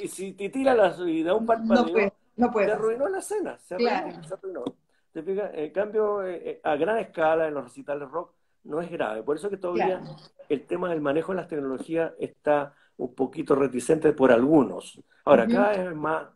Y si titila y da un No puede, parpadeo, no puede se pasar. arruinó la escena, se arruinó, Claro. se arruinó. ¿Te fijas? En cambio, a gran escala en los recitales rock no es grave. Por eso que todavía Claro. el tema del manejo de las tecnologías está un poquito reticente por algunos. Ahora, Ujú. cada vez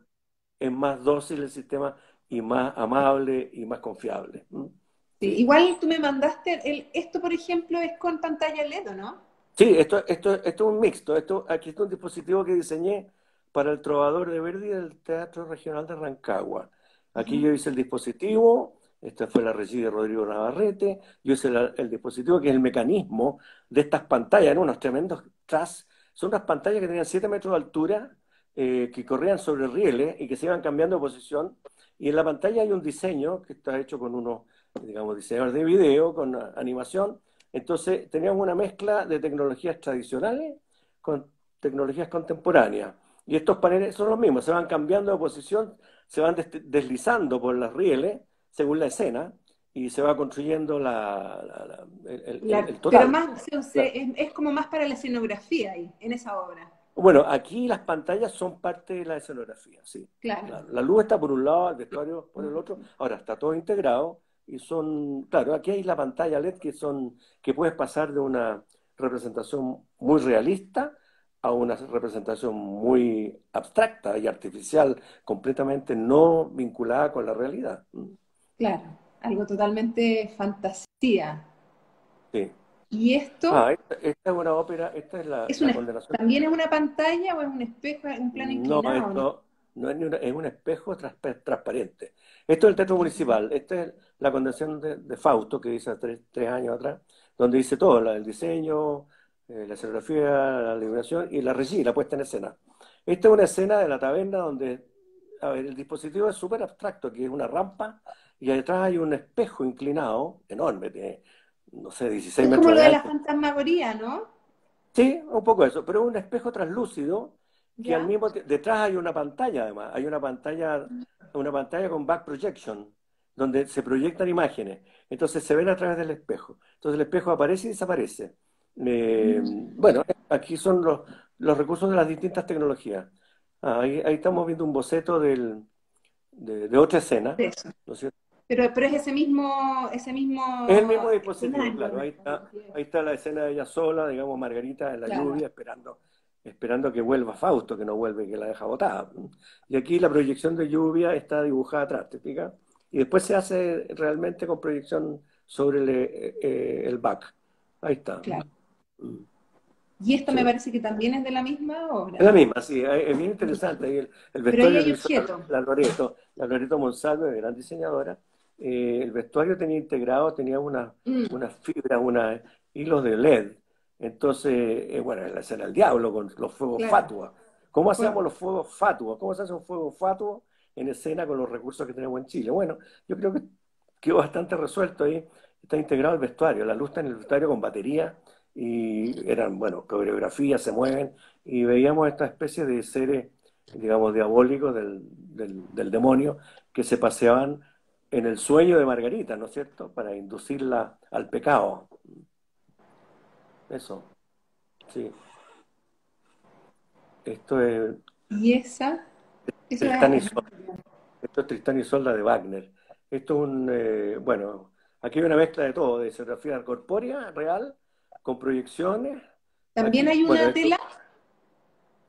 es más dócil el sistema y más amable y más confiable. ¿Mm? Sí, Sí, igual tú me mandaste, esto por ejemplo es con pantalla LED, ¿o no? sí, esto es un mixto. Aquí está un dispositivo que diseñé para el Trovador de Verdi del Teatro Regional de Rancagua. Aquí Ujú. yo hice el dispositivo, esta fue la regia de Rodrigo Navarrete, yo hice el dispositivo que es el mecanismo de estas pantallas, ¿no? Unos tremendos tras, son unas pantallas que tenían 7 metros de altura, que corrían sobre rieles y que se iban cambiando de posición. Y en la pantalla hay un diseño que está hecho con unos, digamos, diseñadores de video, con animación. Entonces, teníamos una mezcla de tecnologías tradicionales con tecnologías contemporáneas. Y estos paneles son los mismos, se van cambiando de posición, se van deslizando por las rieles según la escena y se va construyendo el Pero total. más, es como más para la escenografía ahí, en esa obra. Bueno, aquí las pantallas son parte de la escenografía, sí. Claro. Claro. La luz está por un lado, el vestuario por el otro. Ahora está todo integrado y son, claro, aquí hay la pantalla LED que puedes pasar de una representación muy realista a una representación muy abstracta y artificial, completamente no vinculada con la realidad. Claro, algo totalmente fantasía. Sí. ¿Y esto Esta es una ópera, esta es es la condenación. también es una pantalla o es un espejo, un plano No, inclinado, ¿no? esto no es es un espejo transparente. Esto es el Teatro Municipal, esta es la convención de Fausto que hice hace 3 años atrás, donde dice todo, el diseño, la escenografía, la iluminación y la regia, la puesta en escena. Esta es una escena de la taberna donde, a ver, el dispositivo es súper abstracto, que es una rampa y detrás hay un espejo inclinado, enorme, tiene, no sé, 16 Es como metros lo de de la ancho. fantasmagoría, ¿no? Sí, un poco eso, pero es un espejo translúcido que al ¿Ya? mismo tiempo, detrás hay una pantalla además, hay una pantalla con back projection, donde se proyectan imágenes, entonces se ven a través del espejo. Entonces el espejo aparece y desaparece. Bueno, aquí son los recursos de las distintas tecnologías. Ahí estamos viendo un boceto de otra escena, Eso. ¿no es cierto? Pero es ese Es el mismo mismo dispositivo, escenario. claro. Ahí está la escena de ella sola, digamos, Margarita en la Claro, lluvia, esperando que vuelva Fausto, que no vuelve, que la deja botada. Y aquí la proyección de lluvia está dibujada atrás, ¿te fijas? Y después se hace realmente con proyección sobre el back. Ahí está. claro. Mm, Y esto me sí. parece que también es de la misma Es la obra. misma, sí, es bien interesante. Ahí el Pero ahí vestuario lo hay hizo objetos. La Loreto Monsalve, gran diseñadora. El vestuario tenía integrado, tenía Mm, unas fibras, unos hilos de LED. Entonces, bueno, en la escena del diablo con los fuegos claro. fatua. ¿Cómo hacíamos Fuego. los fuegos fatua? ¿Cómo se hace un fuego fatuo? en escena con los recursos que tenemos en Chile. Bueno, yo creo que quedó bastante resuelto ahí, está integrado el vestuario, la luz está en el vestuario con batería, y eran, bueno, coreografías, se mueven, y veíamos esta especie de seres, digamos, diabólicos del demonio, que se paseaban en el sueño de Margarita, ¿no es cierto?, para inducirla al pecado. Eso, sí. Esto es Y eso Tristán y es Isolda. Esto es Tristán y Isolda de Wagner. Esto es bueno, aquí hay una mezcla de todo, de escenografía corpórea, real, con proyecciones. también Aquí, hay bueno, una tela.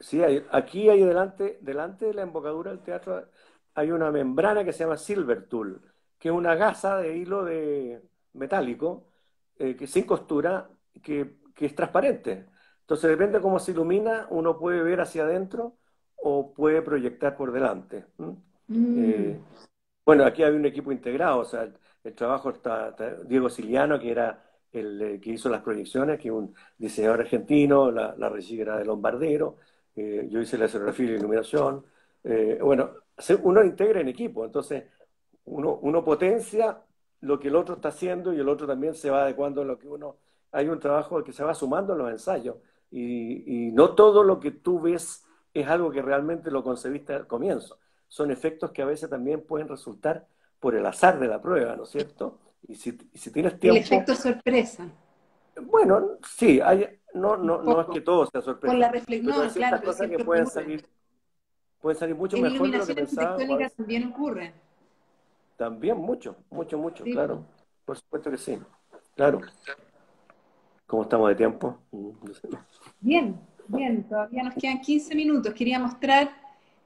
sí, aquí hay delante de la embocadura del teatro, hay una membrana que se llama Silver Tool, que es una gasa de hilo metálico, que sin costura, que es transparente. Entonces, depende de cómo se ilumina, uno puede ver hacia adentro o puede proyectar por delante. ¿M? Mm, Eh, bueno, aquí hay un equipo integrado, o sea, el trabajo está Diego Siliano, que era el que hizo las proyecciones, que es un diseñador argentino, la regia era de Lombardero, yo hice la escenografía y la iluminación. Bueno, uno integra en equipo, entonces uno potencia lo que el otro está haciendo y el otro también se va adecuando a lo que uno... Hay un trabajo que se va sumando en los ensayos y no todo lo que tú ves es algo que realmente lo concebiste al comienzo. Son efectos que a veces también pueden resultar por el azar de la prueba, ¿no es cierto? Y si tienes el tiempo, efecto sorpresa, bueno, sí, un no es poco, que todo sea con sorpresa, la reflexión, pero hay no, claro, ciertas pero cosas que siempre ocurre. pueden salir mucho En mejor de lo que iluminación pensaba, o a arquitectónica veces también ocurre. también mucho, Sí, po. claro. Por supuesto que sí. Claro. ¿Cómo estamos de tiempo? No sé. Bien, bien, todavía nos quedan 15 minutos. Quería mostrar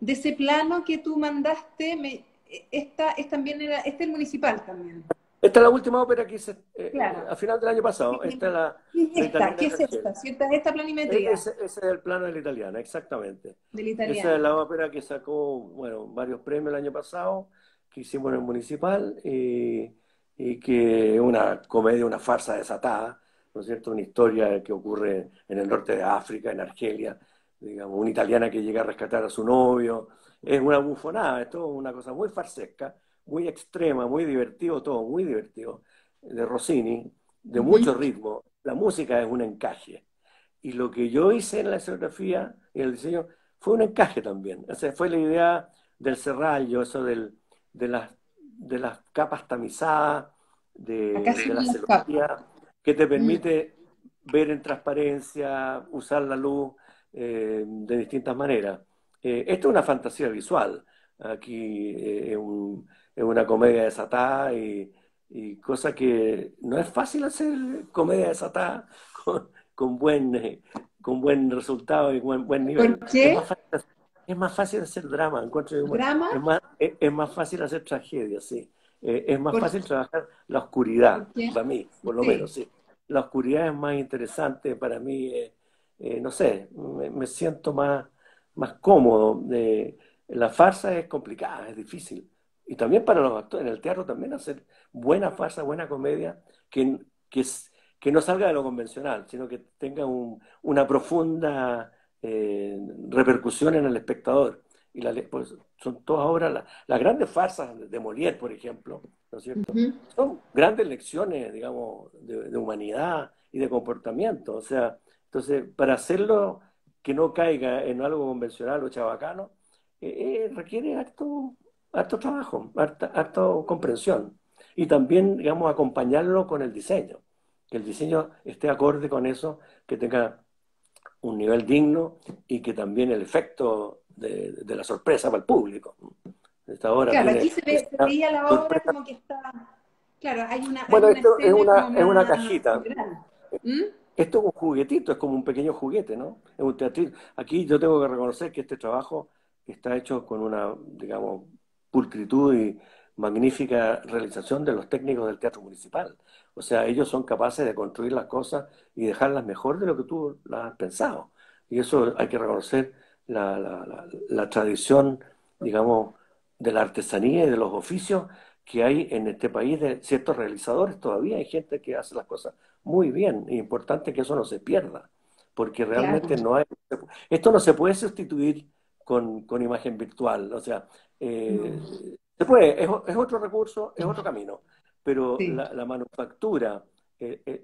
de ese plano que tú mandaste, esta es también era, este es el municipal también. Esta es la última ópera que hice Claro. a final del año ¿Qué, pasado. Esta es la es esta? ¿Qué italiana es Graciela. esta? ¿Cierto? Es esta planimetría Ese es el plano de la italiana, exactamente. del Esa es italiano. la ópera que sacó, bueno, varios premios el año pasado, que hicimos en el municipal, y que es una comedia, una farsa desatada, ¿no es cierto? Una historia que ocurre en el norte de África, en Argelia, digamos, una italiana que llega a rescatar a su novio. Es una bufonada, es todo una cosa muy farsesca, muy extrema, muy divertido, todo muy divertido, de Rossini, de Ujú. mucho ritmo. La música es un encaje. Y lo que yo hice en la escenografía y en el diseño fue un encaje también. O sea, fue la idea del serrallo, eso de las capas tamizadas, Acá de se la ven las capas. celosía, que te Mm. permite ver en transparencia, usar la luz de distintas maneras. Esto es una fantasía visual. Aquí es una comedia desatada y cosa que no es fácil hacer comedia desatada con con buen resultado y buen ¿Por nivel. qué? Es más fácil hacer drama, encuentro yo. ¿Drama? Es más fácil hacer tragedia, sí. Es más ¿Por, fácil trabajar la oscuridad, por qué? para mí, por lo menos, Sí. sí. La oscuridad es más interesante para mí, no sé, me siento más cómodo. La farsa es complicada, es difícil. Y también para los actores, en el teatro también hacer buena farsa, buena comedia, que, que, es- que no salga de lo convencional, sino que tenga una profunda repercusión en el espectador. Pues, son todas obras, las grandes farsas de Molière, por ejemplo, ¿no es cierto? Ujú. Son grandes lecciones, digamos, de humanidad y de comportamiento. O sea, entonces, para hacerlo que no caiga en algo convencional o chabacano, requiere harto trabajo, harto comprensión. Y también, digamos, acompañarlo con el diseño, que el diseño esté acorde con eso, que tenga un nivel digno y que también el efecto de la sorpresa para el público. Esta obra Claro, tiene aquí se una veía la obra sorpresa. como que está, claro, hay Bueno, una esto escena como es una más cajita. general. ¿Mm? Esto es un juguetito, es como un pequeño juguete, ¿no? Es un teatrito. Aquí yo tengo que reconocer que este trabajo está hecho con una, digamos, pulcritud y magnífica realización de los técnicos del teatro municipal. O sea, ellos son capaces de construir las cosas y dejarlas mejor de lo que tú las has pensado. Y eso hay que reconocer la tradición, digamos, de la artesanía y de los oficios que hay en este país de ciertos realizadores. Todavía hay gente que hace las cosas muy bien, es importante que eso no se pierda, porque Claro. realmente no hay... Esto no se puede sustituir con imagen virtual. O sea, No. se puede, es otro recurso, es otro camino, pero Sí, la manufactura,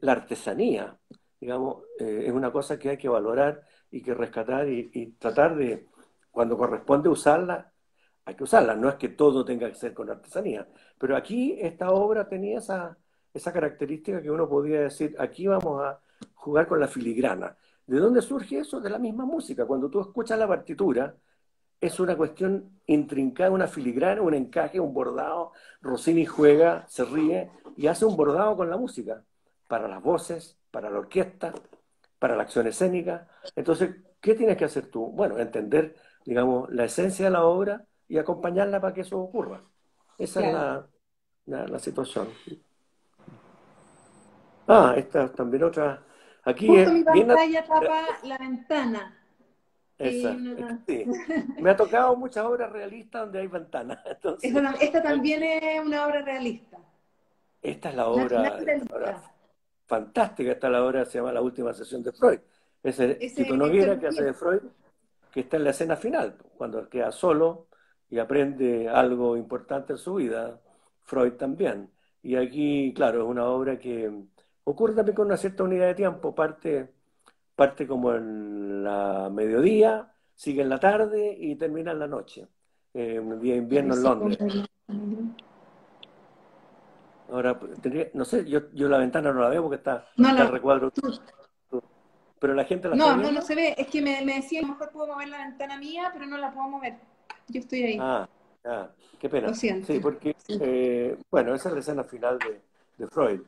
la artesanía, digamos, es una cosa que hay que valorar y que rescatar y tratar de, cuando corresponde usarla, hay que usarla. No es que todo tenga que ser con artesanía, pero aquí esta obra tenía esa característica que uno podía decir, aquí vamos a jugar con la filigrana. ¿De dónde surge eso? De la misma música. Cuando tú escuchas la partitura, es una cuestión intrincada, una filigrana, un encaje, un bordado. Rossini juega, se ríe y hace un bordado con la música, para las voces, para la orquesta, para la acción escénica. Entonces, ¿qué tienes que hacer tú? Bueno, entender, digamos, la esencia de la obra y acompañarla para que eso ocurra. Esa es claro. la situación. Ah, esta también otra. Aquí Justo es mi bien. pantalla tapa la ventana. Y Esa, es que una- sí. Me ha tocado muchas obras realistas donde hay ventanas. Entonces, esta también es una obra realista. esta es Naturalista. fantástica. Esta es la obra, se llama La última sesión de Freud. Ese Ese Tito es Héctor Noguera que hace Muñiz. de Freud, que está en la escena final, cuando queda solo y aprende algo importante en su vida. Freud también. Y aquí, claro, es una obra que ocurre también con una cierta unidad de tiempo. Parte como en la mediodía, sigue en la tarde y termina en la noche. Un día de A invierno ver en si Londres. pongo Ahora, no sé, yo la ventana no la veo porque No, está no, el recuadro, tú- pero la gente la está no viendo. se ve. Es que me decía, a lo mejor puedo mover la ventana mía, pero no la puedo mover. Yo estoy ahí. Ah, ah, qué Lo pena. siento. Sí, porque, Sí. bueno, esa es la escena final de Freud.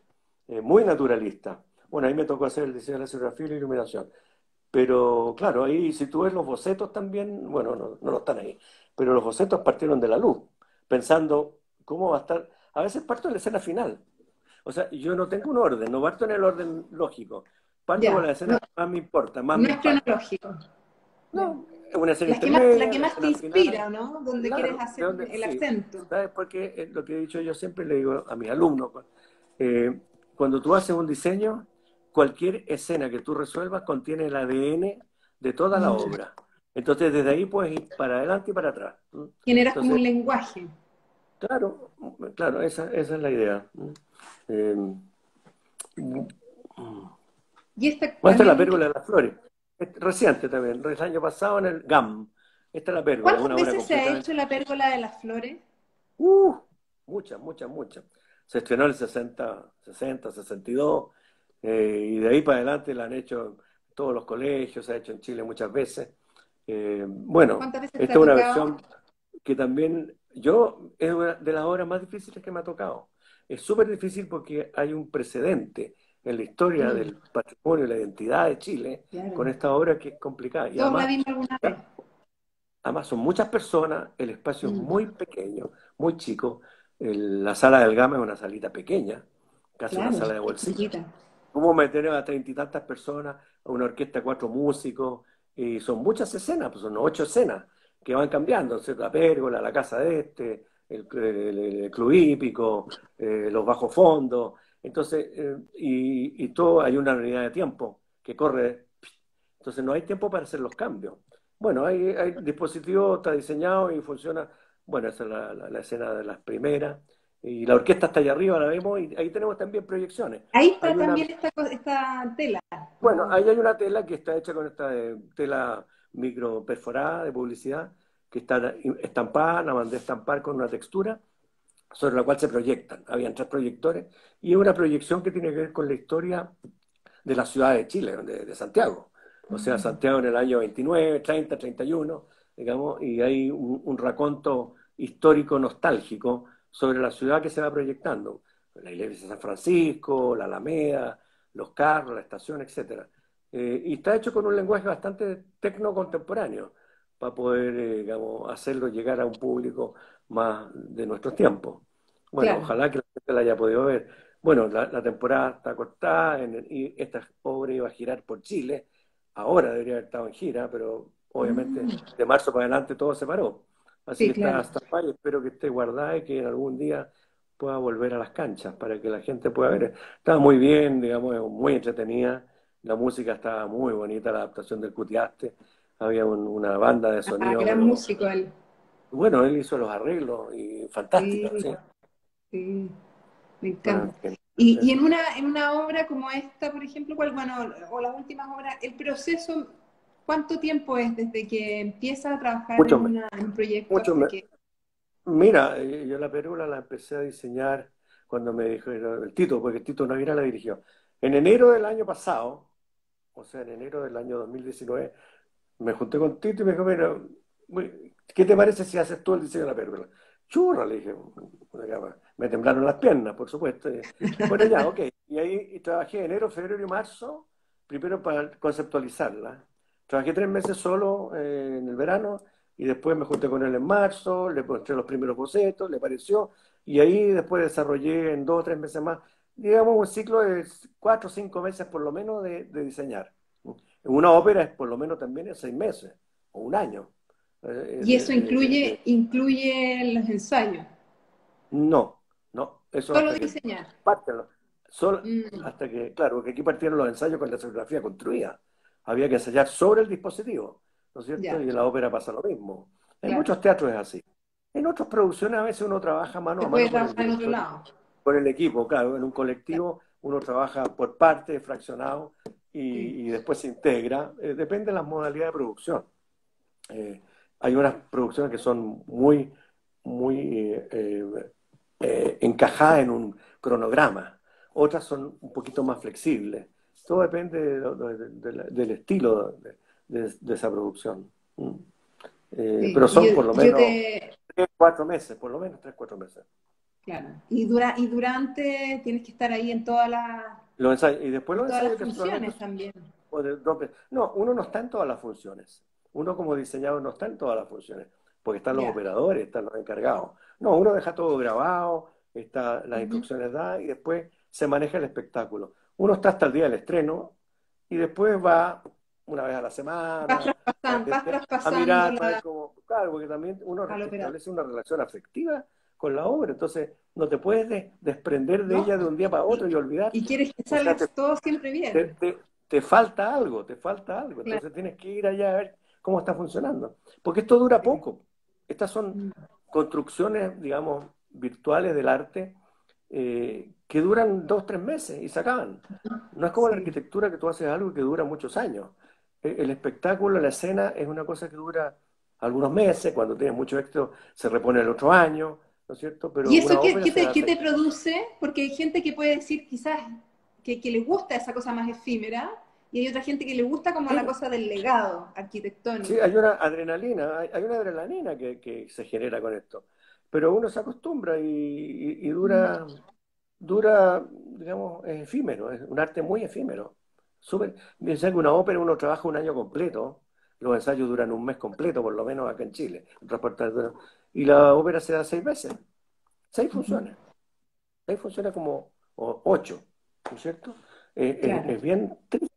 Muy naturalista. Bueno, ahí me tocó hacer el diseño de la escenografía y la iluminación. Pero claro, ahí si tú ves los bocetos también, bueno, no están ahí, pero los bocetos partieron de la luz, pensando cómo va a estar. A veces parto de la escena final. O sea, yo no tengo un orden, no parto en el orden lógico. Parto con Ya. la escena No, que más me importa, más no me es impacta. cronológico. Ya. No, es una escena La intermedia, que la más te escena final. inspira, ¿no? Donde quieres Claro, hacer el sí. acento. ¿Sabes por qué? Lo que he dicho yo siempre le digo a mis alumnos, eh, cuando tú haces un diseño, cualquier escena que tú resuelvas contiene el ADN de toda la Mm. obra. Entonces, desde ahí puedes ir para adelante y para atrás. Generas como Entonces, un lenguaje. claro, claro, esa es la idea. Eh, Y esta Esta es la también, pérgola de las flores. Es reciente también, el año pasado en el GAM. Esta es la pérgola, es ¿cuántas una obra veces se ha completamente. hecho la pérgola de las flores? Uh, muchas, muchas, muchas. Se estrenó en el 62, y de ahí para adelante la han hecho en todos los colegios, se ha hecho en Chile muchas veces. Bueno, ¿Cuántas veces te esta ha es una tocado? versión que también es una de las obras más difíciles que me ha tocado. Es súper difícil porque hay un precedente en la historia Mm, del patrimonio y la identidad de Chile con claro. esta obra que es complicada. Y Todos la además, vimos alguna vez. además son muchas personas, el espacio es Mm, muy pequeño, muy chico. La sala del Gama es una salita pequeña, casi una claro, sala de es bolsillo. chiquita. ¿Cómo meter a 30 y tantas personas, a una orquesta de 4 músicos? Y son muchas escenas, pues son 8 escenas que van cambiando, ¿cierto? La pérgola, la casa de este, el club hípico, los bajos fondos. Entonces, y todo hay una unidad de tiempo que corre. Entonces no hay tiempo para hacer los cambios. Bueno, el dispositivo está diseñado y funciona. Bueno, esa es la escena de las primeras. Y la orquesta está allá arriba, la vemos, y ahí tenemos también proyecciones. Ahí Hay está una, también esta tela. bueno, Como, ahí hay una tela que está hecha con esta tela micro perforada de publicidad, que está estampada, la mandé a estampar con una textura sobre la cual se proyectan. Habían 3 proyectores y es una proyección que tiene que ver con la historia de la ciudad de Chile, de Santiago. O sea, Santiago en el año 29, 30, 31, digamos, y hay un raconto histórico nostálgico sobre la ciudad que se va proyectando. La iglesia de San Francisco, la Alameda, los carros, la estación, etcétera. Y está hecho con un lenguaje bastante tecno-contemporáneo para poder, digamos, hacerlo llegar a un público más de nuestros tiempos. Bueno, claro. ojalá que la gente la haya podido ver. Bueno, la temporada está cortada y esta obra iba a girar por Chile. Ahora debería haber estado en gira, pero obviamente Mm, de marzo para adelante todo se paró. Así sí, que está claro. hasta y espero que esté guardada y que en algún día pueda volver a las canchas para que la gente pueda ver. Estaba muy bien, digamos, muy entretenida. La música estaba muy bonita, la adaptación del Cutiaste. había una banda de Ah, sonido, gran pero músico él. bueno, él hizo los arreglos y fantástica, Sí, sí. sí, me Bueno, encanta. en Y eso. en una obra como esta, por ejemplo, bueno, o las últimas obras, el proceso, ¿cuánto tiempo es desde que empiezas a trabajar Mucho, en, en un proyecto mucho, hasta que... mira, yo la perula la empecé a diseñar cuando me dijo el Tito, porque el Tito Naviera la dirigió. En enero del año pasado, o sea, en enero del año 2019, me junté con Tito y me dijo, mira, ¿qué te parece si haces tú el diseño de la perula? Churra, le dije, me temblaron las piernas, por supuesto. Bueno, ya, ok. Y ahí trabajé enero, febrero y marzo, primero para conceptualizarla. Trabajé 3 meses solo en el verano y después me junté con él en marzo, le mostré los primeros bocetos, le pareció, y ahí después desarrollé en 2 o 3 meses más, digamos, un ciclo de 4 o 5 meses por lo menos de diseñar. Una ópera es por lo menos también en 6 meses o un año. Y eso incluye los ensayos, No, no, eso solo hasta que diseñar. parten, solo Mm, hasta que, claro, porque aquí partieron los ensayos con la escenografía construida. Había que ensayar sobre el dispositivo, ¿no es cierto? ya, Y en la ópera pasa lo mismo. En claro. muchos teatros es así. En otras producciones a veces uno trabaja mano Se a puede mano con el trabajar en otro director, lado. con el equipo, claro. En un Claro. colectivo uno trabaja por parte, fraccionado, Mm. y después se integra. Depende de las modalidades de producción. Eh, Hay unas producciones que son muy encajadas en un cronograma, otras son un poquito más flexibles. Todo depende del estilo de esa producción. Mm. Pero Sí, son por lo yo menos te, 3 o 4 meses, por lo menos 3 o 4 meses. claro. Y durante tienes que estar ahí Y después en los todas las ensayos que solamente funciones también. No, uno no está en todas las funciones. Uno como diseñador no está en todas las funciones, porque están los Ya. operadores, están los encargados. No, uno deja todo grabado, está, las Ujú. instrucciones dadas y después se maneja el espectáculo. Uno está hasta el día del estreno y después va una vez a la semana Vas a traspasando mirar para ver cómo, claro, porque también uno al operador. establece una relación afectiva con la obra, entonces no te puedes desprender de ¿No? ella de un día para otro y Y olvidarte. quieres que O sea, salga todo siempre te, bien. te- te falta algo, te falta algo. Claro. Entonces tienes que ir allá a ver cómo está funcionando. Porque esto dura Sí. poco. Estas son Mm. construcciones, digamos, virtuales del arte que duran 2 o 3 meses y se acaban. No es como la Sí. arquitectura que tú haces algo que dura muchos años. El espectáculo, la escena es una cosa que dura algunos meses, cuando tienes mucho éxito se repone el otro año, ¿no es cierto? Pero ¿Y eso una ópera se qué hace. te produce? Porque hay gente que puede decir quizás que le gusta esa cosa más efímera y hay otra gente que le gusta como la Sí, cosa del legado sí, arquitectónico. hay una adrenalina que se genera con esto, pero uno se acostumbra y dura, digamos, es efímero, es un arte muy efímero. Piensa que una ópera uno trabaja un año completo, los ensayos duran un mes completo, por lo menos acá en Chile, y la ópera se da 6 veces, 6 funciones, 6 funciones como o 8, ¿no es cierto? Claro. Es bien triste.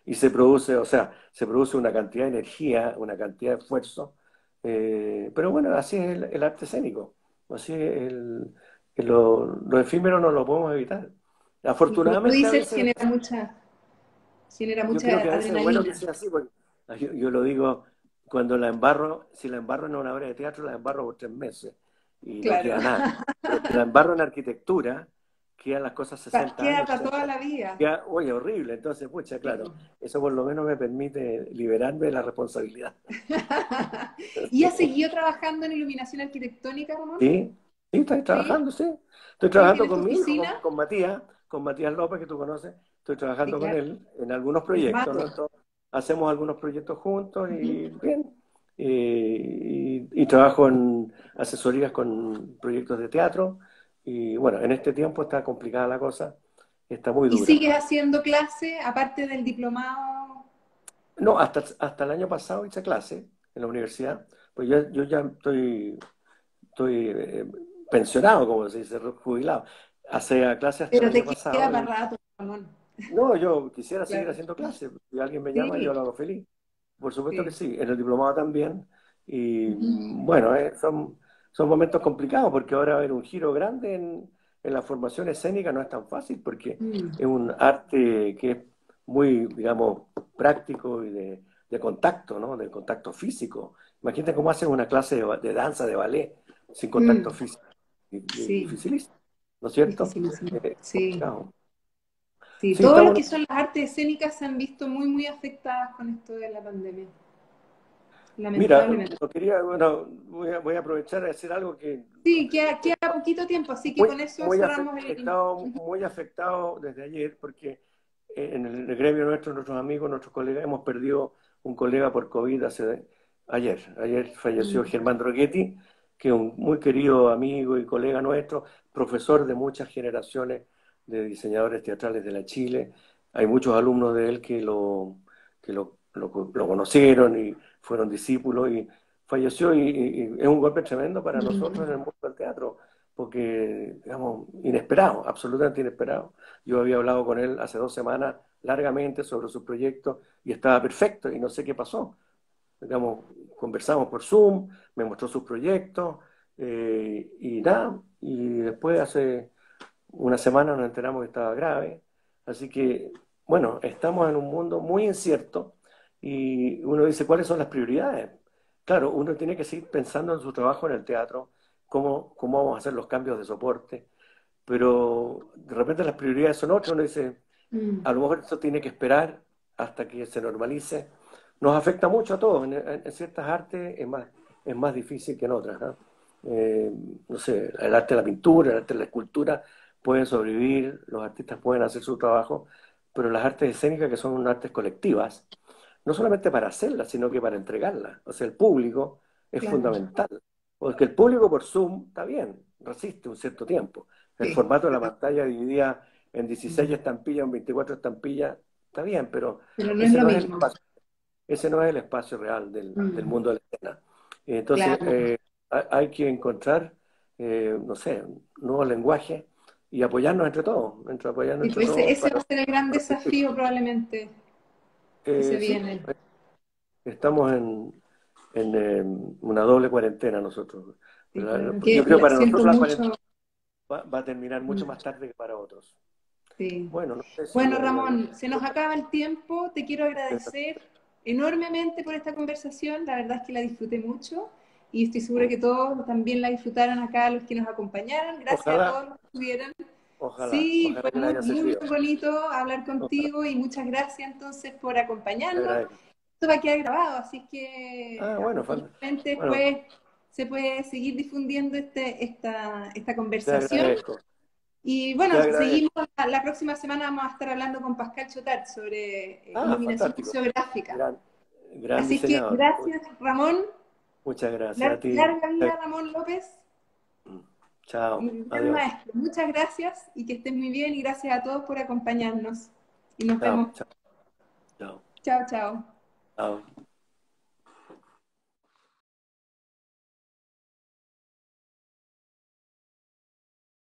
Y se produce, o sea, se produce una cantidad de energía, una cantidad de esfuerzo, pero bueno, así es el arte escénico, así es lo efímero no lo podemos evitar. Y como tú Afortunadamente a dices, veces, genera yo creo mucha que a veces es bueno que adrenalina. sea así, porque yo lo digo, cuando la embarro, si la embarro en una obra de teatro, la embarro por 3 meses y no Claro. queda nada. Pero si la embarro en arquitectura, quedan las cosas 60 Queda años, para toda 80 la vida. queda, oye, horrible. Entonces, pucha, Sí, claro, po. eso por lo menos me permite liberarme de la responsabilidad. ¿Y has seguido trabajando en iluminación arquitectónica, Ramón? Sí, sí, estoy Sí, trabajando, sí. Estoy sí, trabajando tienes tu con mi hijo, oficina. con Matías López, que tú conoces. Estoy Sí, trabajando con claro. él en algunos El proyectos, ¿no? mago. Entonces, hacemos algunos proyectos juntos Ujú. y bien. Y trabajo en asesorías con proyectos de teatro. Y bueno, en este tiempo está complicada la cosa, está muy ¿Y dura. sigues haciendo clase aparte del diplomado? No, hasta el año pasado hice clase en la universidad, pues yo ya estoy pensionado, como se dice, jubilado. Hacía clase hasta el Pero año te pasado queda y para rato, Ramón. no, yo quisiera seguir Claro. haciendo clases. Si alguien me llama, yo Sí, lo hago feliz. Por supuesto que sí. sí, en el diplomado también. Y Ujú. bueno, son momentos complicados porque ahora va a haber un giro grande en la formación escénica, no es tan fácil porque Mm, es un arte que es muy, digamos, práctico y de de contacto, ¿no? De contacto físico. Imagínate cómo hacen una clase de danza, de ballet, sin contacto Mm, físico. sí, Dificilísimo, ¿no es cierto? dificilísimo. Sí, Complicado. sí, Sí, todo lo estamos. que son las artes escénicas se han visto muy, muy afectadas con esto de la pandemia, Mira, lamentablemente. lo quería, bueno, voy a aprovechar de decir algo que Sí, queda poquito tiempo, así que muy, con eso cerramos el... muy afectado desde ayer, porque en el gremio nuestro, nuestros amigos, nuestros colegas, hemos perdido un colega por COVID ayer. Ayer falleció Mm, Germán Droghetti, que es un muy querido amigo y colega nuestro, profesor de muchas generaciones de diseñadores teatrales de la Chile. Hay muchos alumnos de él que lo conocieron y fueron discípulos y falleció y es un golpe tremendo para nosotros en el mm, mundo del teatro porque, digamos, inesperado, absolutamente inesperado. Yo había hablado con él hace 2 semanas largamente sobre su proyecto y estaba perfecto y no sé qué pasó. Digamos, conversamos por Zoom, me mostró sus proyectos y nada, y después hace una semana nos enteramos que estaba grave. Así que, bueno, estamos en un mundo muy incierto y uno dice, ¿cuáles son las prioridades? Claro, uno tiene que seguir pensando en su trabajo en el teatro, cómo vamos a hacer los cambios de soporte, pero de repente las prioridades son otras. Uno dice, mm. a lo mejor esto tiene que esperar hasta que se normalice. Nos afecta mucho a todos. En ciertas artes es más difícil que en otras, ¿no? Eh, no sé, el arte de la pintura, el arte de la escultura pueden sobrevivir, los artistas pueden hacer su trabajo, pero las artes escénicas, que son artes colectivas, no solamente para hacerlas, sino que para entregarlas. O sea, el público es Claro, fundamental. Porque el público por Zoom está bien, resiste un cierto tiempo. El sí. formato de la pantalla dividida en 16 Mm. estampillas, en 24 estampillas, está bien, pero Pero no es ese lo no es el mismo. espacio, ese no es el espacio real del Mm, mundo de la escena. Entonces, claro. hay que encontrar, no sé, nuevos lenguajes y apoyarnos Y entre pues todos ese va para... a ser el gran desafío probablemente que se Sí, viene. estamos en una doble cuarentena nosotros. Sí, claro, que Yo creo que para siento nosotros la mucho. cuarentena va a terminar mucho Mm, más tarde que para otros. sí. Bueno, no sé si Bueno, hay algo. Ramón, se nos acaba el tiempo. Te quiero agradecer enormemente por esta conversación. La verdad es que la disfruté mucho y estoy segura que todos también la disfrutaron acá, los que nos acompañaron. Gracias a Ojalá, todos los que estuvieron. ojalá, Sí, ojalá fue que le muy, haya muy, muy servido. bonito hablar Ojalá, contigo y muchas gracias entonces por te acompañarnos. agradezco. Esto va a quedar grabado, así que Ah, bueno, afortunadamente bueno, después se puede seguir difundiendo esta te conversación. agradezco, Y te bueno, seguimos, agradezco. la próxima semana vamos a estar hablando con Pascal Chotar sobre Ah, iluminación fantástico. museográfica. Gran, gran Así que diseñador. gracias, Ramón. Muchas gracias a ti. Larga vida, Ramón López. Chao, Un gran adiós. maestro. Muchas gracias y que estés muy bien y gracias a todos por acompañarnos. Y nos Chao, vemos. chao, chao, Chao, chao. chao.